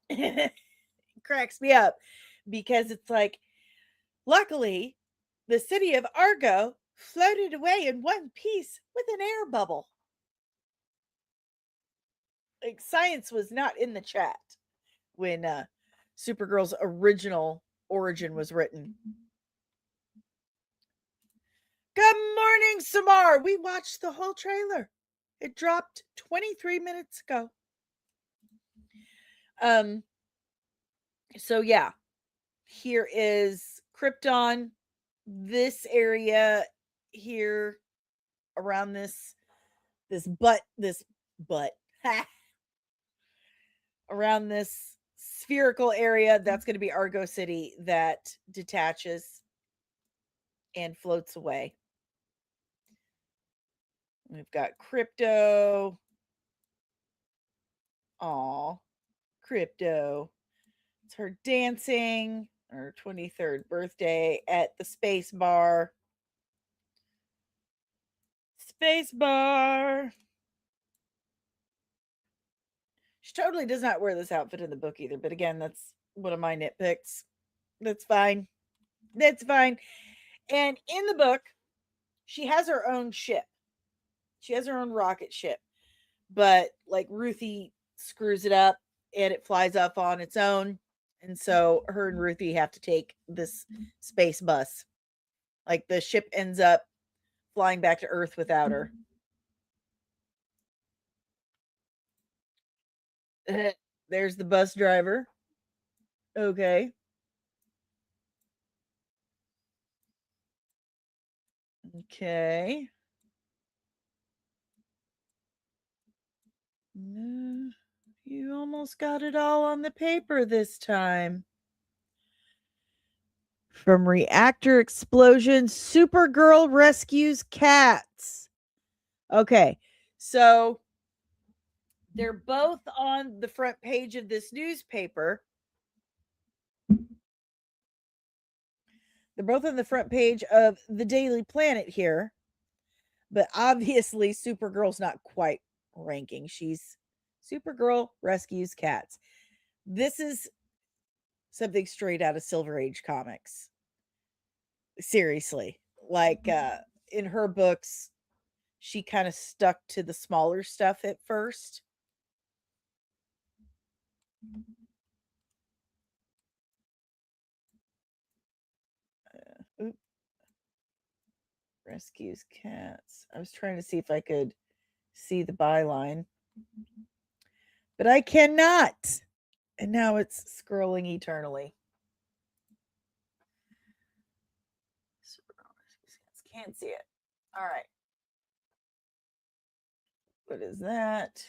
It cracks me up because it's like, luckily, the city of Argo floated away in one piece with an air bubble. Like, science was not in the chat when Supergirl's original origin was written. Good morning, Samar. We watched the whole trailer. It dropped 23 minutes ago. So yeah, here is Krypton. This area here around this butt around this spherical area, that's going to be Argo City that detaches and floats away. We've got Crypto. Aw, Crypto. It's her dancing, her 23rd birthday at the Space Bar. Space Bar. She totally does not wear this outfit in the book either, but again, that's one of my nitpicks. That's fine. That's fine. And in the book, she has her own ship. She has her own rocket ship. But like Ruthie screws it up and it flies off on its own. And so her and Ruthie have to take this space bus. Like the ship ends up flying back to Earth without her. There's the bus driver. Okay. Okay. You almost got it all on the paper this time. From reactor explosion, Supergirl rescues cats. Okay, so they're both on the front page of this newspaper. They're both on the front page of the Daily Planet here. But obviously, Supergirl's not quite ranking. She's Supergirl rescues cats. This is something straight out of Silver Age comics. Seriously. Like in her books, she kind of stuck to the smaller stuff at first. Rescues cats. I was trying to see if I could see the byline, but I cannot. And now it's scrolling eternally. Can't see it. All right. What is that?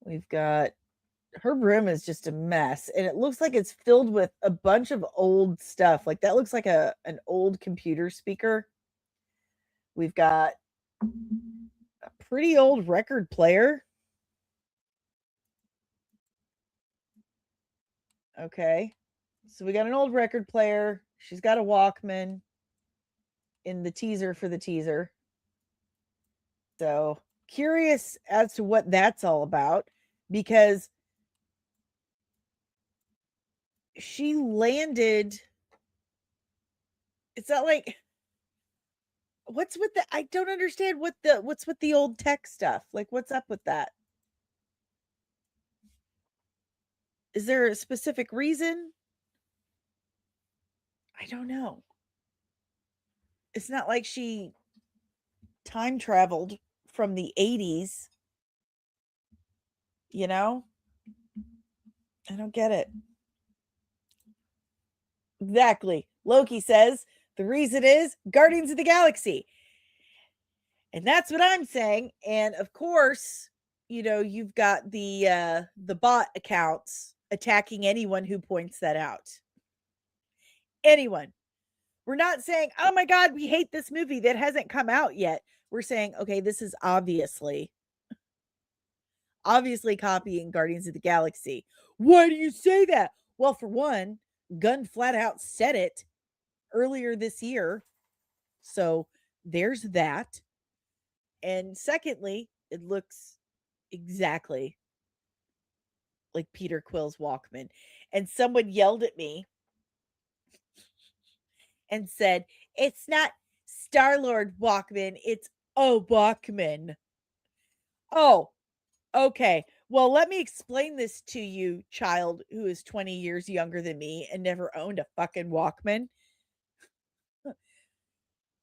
We've got her room is just a mess, and it looks like it's filled with a bunch of old stuff. Like that looks like an old computer speaker. We've got a pretty old record player. Okay. So we got an old record player. She's got a Walkman in the teaser for the teaser. So curious as to what that's all about, because she landed. It's not like what's with the I don't understand what's with the old tech stuff. Like what's up with that? Is there a specific reason? I don't know. It's not like she time traveled from the 80s. You know? I don't get it. Exactly. Loki says the reason is Guardians of the Galaxy. And that's what I'm saying. And of course, you know, you've got the bot accounts attacking anyone who points that out. Anyone. We're not saying, oh my God, we hate this movie that hasn't come out yet. We're saying, okay, this is obviously copying Guardians of the Galaxy. Why do you say that? Well, for one, Gunn flat out said it earlier this year. So there's that. And secondly, it looks exactly like Peter Quill's Walkman. And someone yelled at me and said, it's not Star-Lord Walkman, it's Walkman. Oh, okay. Well, let me explain this to you, child who is 20 years younger than me and never owned a fucking Walkman.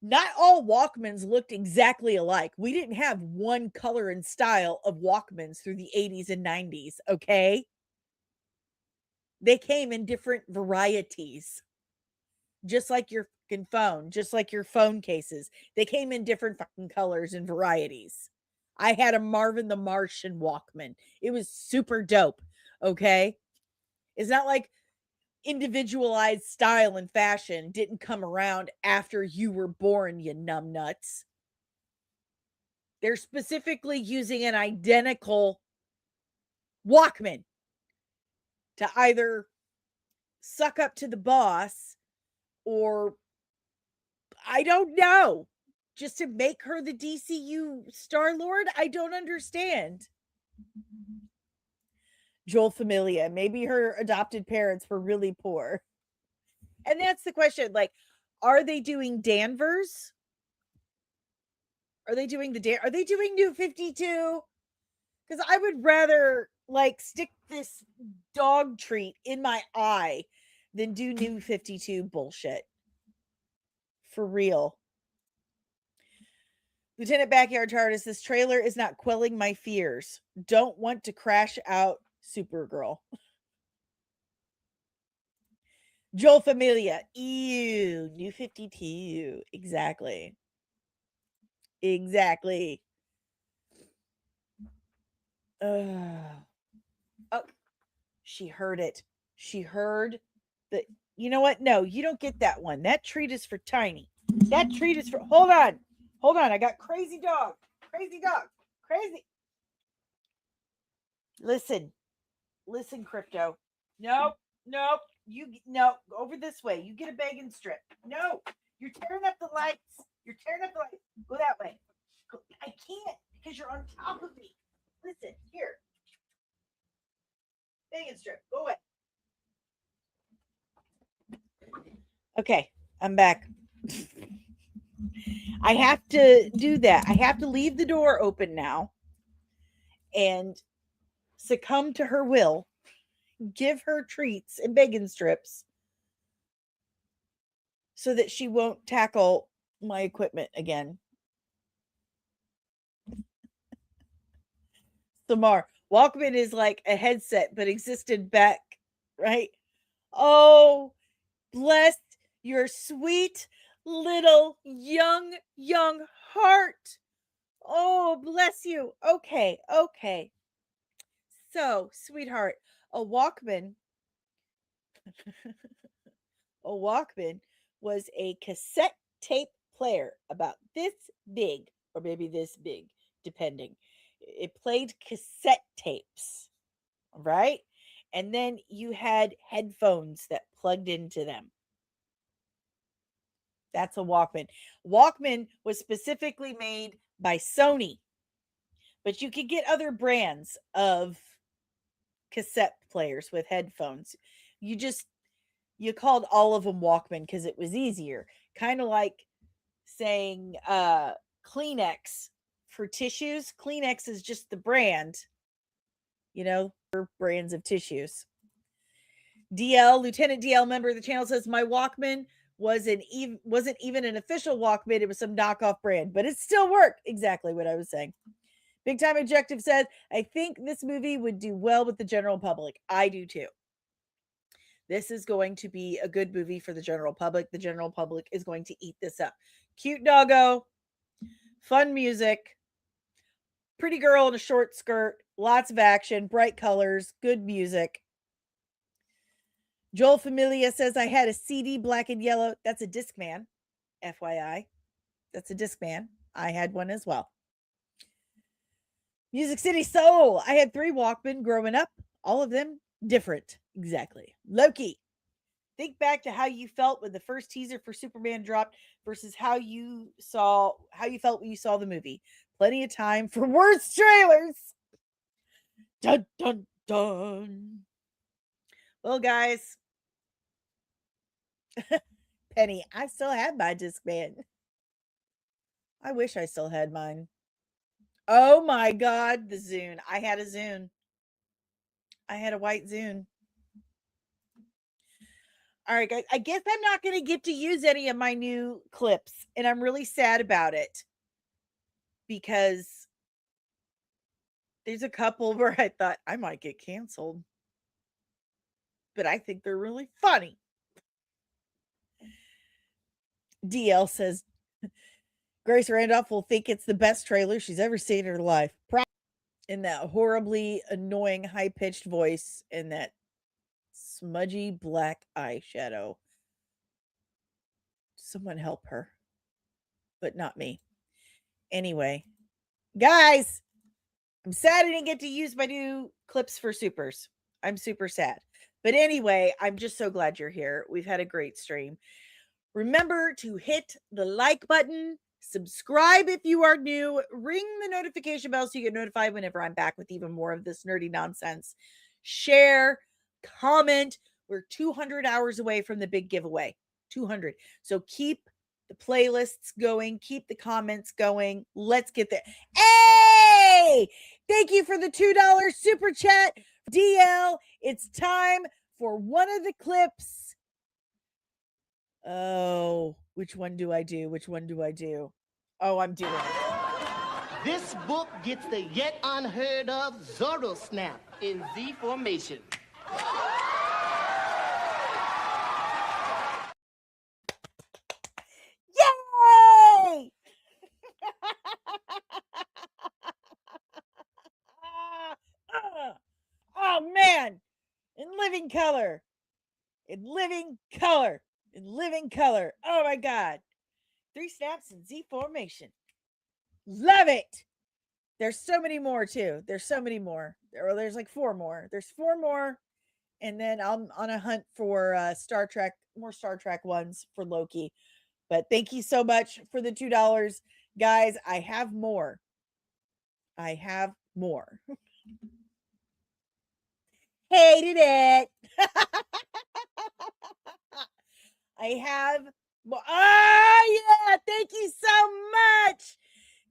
Not all Walkmans looked exactly alike. We didn't have one color and style of Walkmans through the 80s and 90s, okay? They came in different varieties. Just like your fucking phone, just like your phone cases. They came in different fucking colors and varieties. I had a Marvin the Martian Walkman. It was super dope, okay? It's not like individualized style and fashion didn't come around after you were born, you numbnuts. They're specifically using an identical Walkman to either suck up to the boss or I don't know, just to make her the DCU Star-Lord. I don't understand. Joel Familia, maybe her adopted parents were really poor. And that's the question. Like, are they doing Danvers? Are they doing are they doing New 52? Because I would rather like stick this dog treat in my eye than do New 52 bullshit. For real. Lieutenant Backyard TARDIS, this trailer is not quelling my fears. Don't want to crash out Supergirl. Joel Familia. Ew. New 52. Exactly. Exactly. Oh, she heard it. She heard the. You know what? No, you don't get that one. That treat is for Tiny. That treat is for. Hold on. Hold on. I got crazy dog. Crazy dog. Crazy. Listen. Listen, Crypto. Nope. Nope. no, over this way. You get a begging strip. No, you're tearing up the lights. You're tearing up the lights. Go that way. I can't because you're on top of me. Listen, here. Begging strip. Go away. Okay, I'm back. I have to do that. I have to leave the door open now and succumb to her will. Give her treats and bacon strips so that she won't tackle my equipment again. Samar, Walkman is like a headset, but existed back, right? Oh, bless your sweet little young heart. Oh, bless you. Okay. So, sweetheart, a Walkman a Walkman was a cassette tape player about this big, or maybe this big, depending. It played cassette tapes, right? And then you had headphones that plugged into them. That's a Walkman. Walkman was specifically made by Sony, but you could get other brands of cassette players with headphones. You called all of them Walkman because it was easier. Kind of like saying Kleenex for tissues. Kleenex is just the brand, brands of tissues. Lieutenant DL member of the channel says, my Walkman wasn't even an official Walkman. It was some knockoff brand, but it still worked. Exactly what I was saying. Big Time Objective says, I think this movie would do well with the general public. I do too. This is going to be a good movie for the general public. The general public is going to eat this up. Cute doggo, fun music, pretty girl in a short skirt, lots of action, bright colors, good music. Joel Familia says, I had a CD, black and yellow. That's a Discman, FYI. That's a Discman. I had one as well. Music City Soul. I had 3 Walkman growing up. All of them different. Exactly. Loki. Think back to how you felt when the first teaser for Superman dropped versus how you felt when you saw the movie. Plenty of time for worse trailers. Dun dun dun. Well, guys. Penny, I still have my Discman. I wish I still had mine. Oh my God, the Zune. I had a Zune. I had a white Zune. All right, guys. I guess I'm not going to get to use any of my new clips, and I'm really sad about it because there's a couple where I thought I might get canceled, but I think they're really funny. DL says, Grace Randolph will think it's the best trailer she's ever seen in her life. In that horribly annoying high-pitched voice and that smudgy black eyeshadow. Someone help her. But not me. Anyway. Guys! I'm sad I didn't get to use my new clips for supers. I'm super sad. But anyway, I'm just so glad you're here. We've had a great stream. Remember to hit the like button. Subscribe if you are new. Ring the notification bell so you get notified whenever I'm back with even more of this nerdy nonsense. Share, comment. We're 200 hours away from the big giveaway. 200. So keep the playlists going. Keep the comments going. Let's get there. Hey! Thank you for the $2 super chat. DL, it's time for one of the clips. Oh, which one do I do? Oh, I'm doing it. This book gets the yet unheard of Zorro snap in Z formation. Yay! Oh, man. In living color. Oh, my God. 3 snaps in Z formation. Love it. There's so many more, too. There's like 4 more. There's 4 more. And then I'm on a hunt for Star Trek, more Star Trek ones for Loki. But thank you so much for the $2. Guys, I have more. I have more. Hated it. I have more. Oh, yeah. Thank you so much.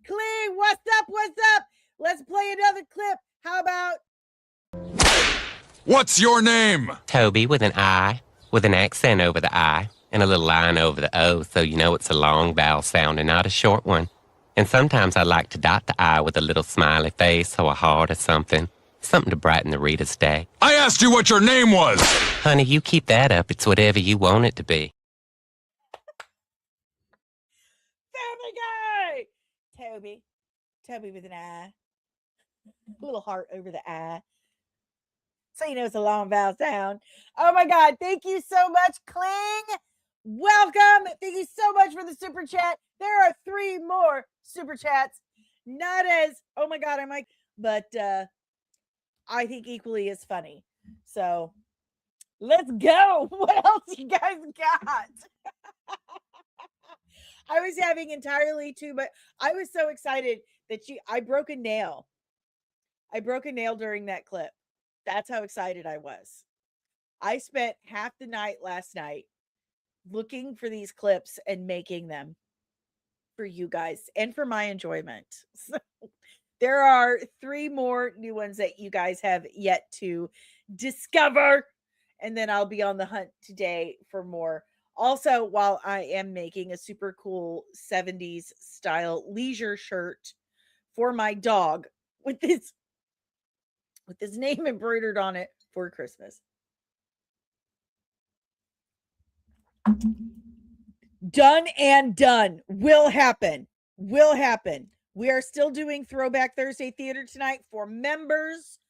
Clee, what's up? What's up? Let's play another clip. How about What's your name? Toby with an I, with an accent over the I, and a little line over the O, so you know it's a long vowel sound and not a short one. And sometimes I like to dot the I with a little smiley face or a heart or something. Something to brighten the reader's day. I asked you what your name was. Honey, you keep that up. It's whatever you want it to be. Family Guy? Toby. Toby with an I. A little heart over the I. So you know it's a long vowel sound. Oh my God. Thank you so much, Kling. Welcome. Thank you so much for the super chat. There are 3 more super chats. Not as, oh my God, I'm like, but I think equally as funny. So let's go. What else you guys got? I was having entirely too much. I was so excited that I broke a nail. I broke a nail during that clip. That's how excited I was. I spent half the night last night looking for these clips and making them for you guys and for my enjoyment. So there are 3 more new ones that you guys have yet to discover. And then I'll be on the hunt today for more. Also, while I am making a super cool 70s style leisure shirt for my dog with his name embroidered on it for Christmas. Done and done. Will happen. Will happen. We are still doing Throwback Thursday Theater tonight for members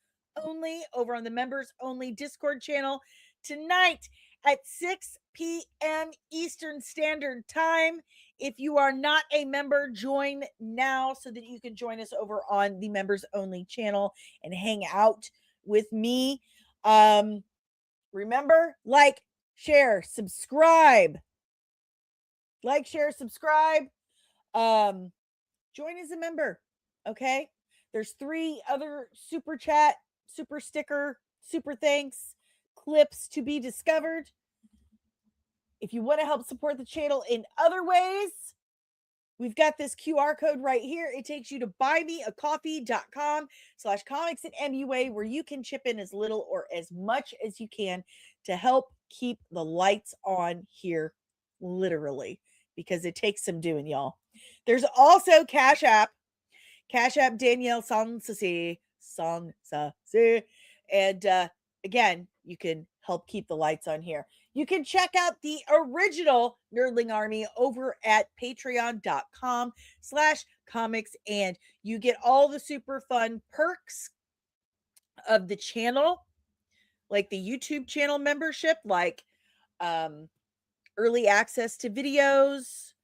only over on the members only Discord channel tonight at 6 p.m. Eastern Standard Time. If you are not a member, join now so that you can join us over on the members only channel and hang out with me. Remember, like, share, subscribe. Like, share, subscribe. Join as a member. Okay. There's 3 other super chat, super sticker, super thanks clips to be discovered. If you want to help support the channel in other ways, we've got this QR code right here. It takes you to buymeacoffee.com/comicsandmua, where you can chip in as little or as much as you can to help keep the lights on here, literally, because it takes some doing, y'all. There's also Cash App DanielleSoncasie. And again, you can help keep the lights on here. You can check out the original Nerdling Army over at patreon.com/comics, and you get all the super fun perks of the channel, like the YouTube channel membership, like early access to videos.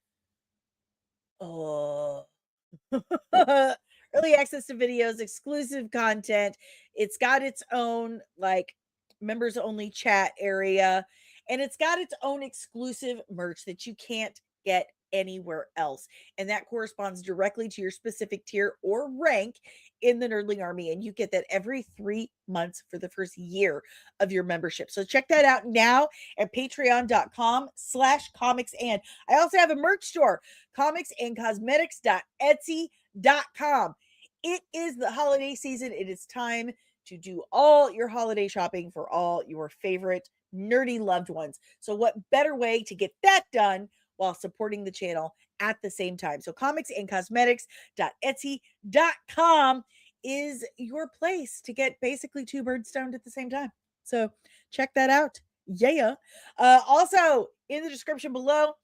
Early access to videos, exclusive content. It's got its own like members only chat area, and it's got its own exclusive merch that you can't get anywhere else. And that corresponds directly to your specific tier or rank in the Nerdling Army. And you get that every 3 months for the first year of your membership. So check that out now at patreon.com/comics. And I also have a merch store, comicsandcosmetics.etsy.com. It is the holiday season. It is time to do all your holiday shopping for all your favorite nerdy loved ones. So what better way to get that done while supporting the channel at the same time? So comicsandcosmetics.etsy.com is your place to get basically 2 birds stoned at the same time. So check that out. Yeah. Also in the description below,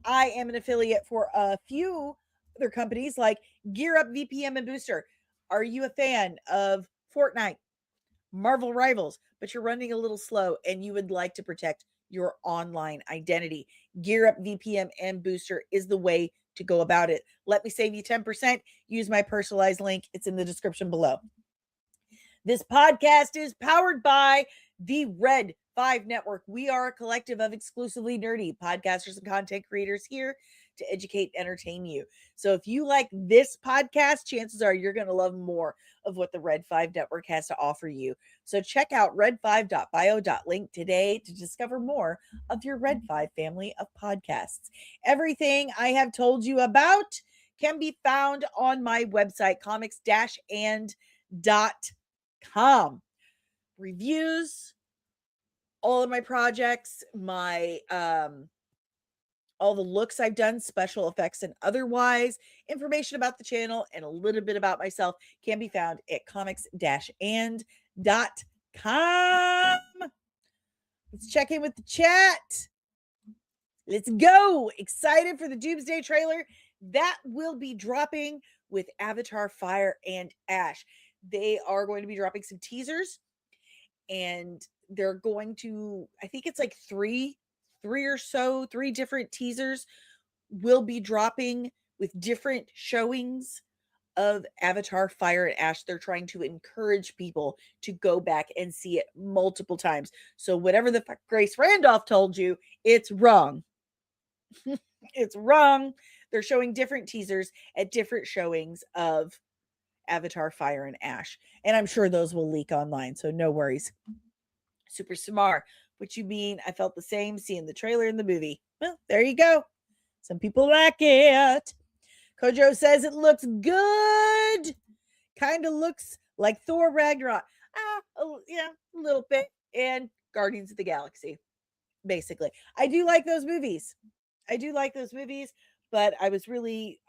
I am an affiliate for a few other companies like Gear Up, VPM, and Booster. Are you a fan of Fortnite, Marvel Rivals, but you're running a little slow and you would like to protect your online identity? Gear Up, VPN, and Booster is the way to go about it. Let me save you 10%. Use my personalized link. It's in the description below. This podcast is powered by the Red 5 Network. We are a collective of exclusively nerdy podcasters and content creators here to educate and entertain you. So if you like this podcast, chances are you're going to love more of what the Red 5 Network has to offer you. So check out red5.bio.link today to discover more of your Red 5 family of podcasts. Everything I have told you about can be found on my website, comics-and.com. Reviews, all of my projects, my all the looks I've done, special effects and otherwise, information about the channel, and a little bit about myself can be found at comics-and.com. Let's check in with the chat. Let's go. Excited for the Doomsday trailer that will be dropping with Avatar Fire and Ash. They are going to be dropping some teasers, and they're going to, I think it's like three different teasers will be dropping with different showings of Avatar Fire and Ash. They're trying to encourage people to go back and see it multiple times. So whatever the fuck Grace Randolph told you, it's wrong. It's wrong. They're showing different teasers at different showings of Avatar Fire and Ash. And I'm sure those will leak online, so no worries. Super Samar, what you mean? I felt the same seeing the trailer in the movie. Well, there you go. Some people like it. Kojo says it looks good. Kind of looks like Thor Ragnarok. Yeah, a little bit. And Guardians of the Galaxy, basically. I do like those movies. But I really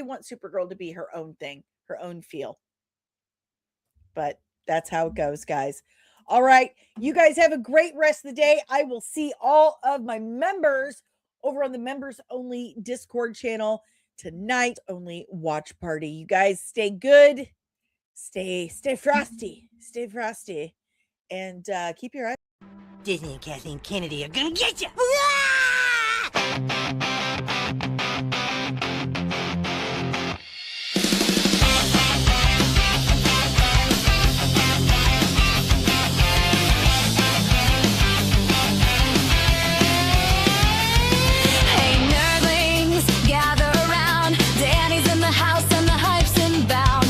want Supergirl to be her own thing, her own feel. But that's how it goes, guys. All right. You guys have a great rest of the day. I will see all of my members over on the members only Discord channel tonight. Only watch party. You guys stay good. Stay frosty. Stay frosty. And keep your eyes. Disney and Kathleen Kennedy are gonna get you.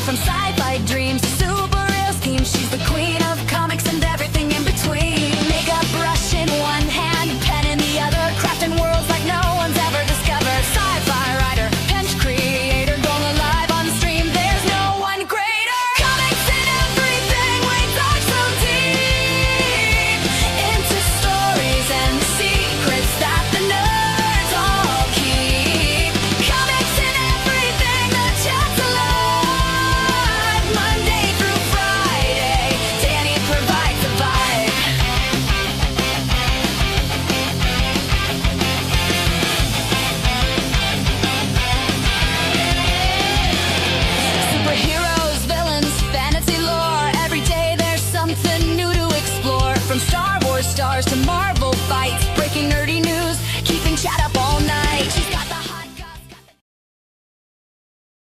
From sci-fi dreams to superreal schemes, she's the queen of comics and everything in between. Makeup brush in one hand, pen in the other, crafting worlds like no one's ever discovered. Sci-fi writer, pinch creator, going alive on stream. There's no one greater. Comics and everything, we dive so deep into stories and the secrets that the nerds all keep. Comics and everything, the chat's alive. Monday through Friday, Dani provides the vibe. Superheroes, villains, fantasy lore. Every day there's something new to explore. From Star Wars stars to Marvel fights, breaking nerdy news, keeping chat up all night. She's got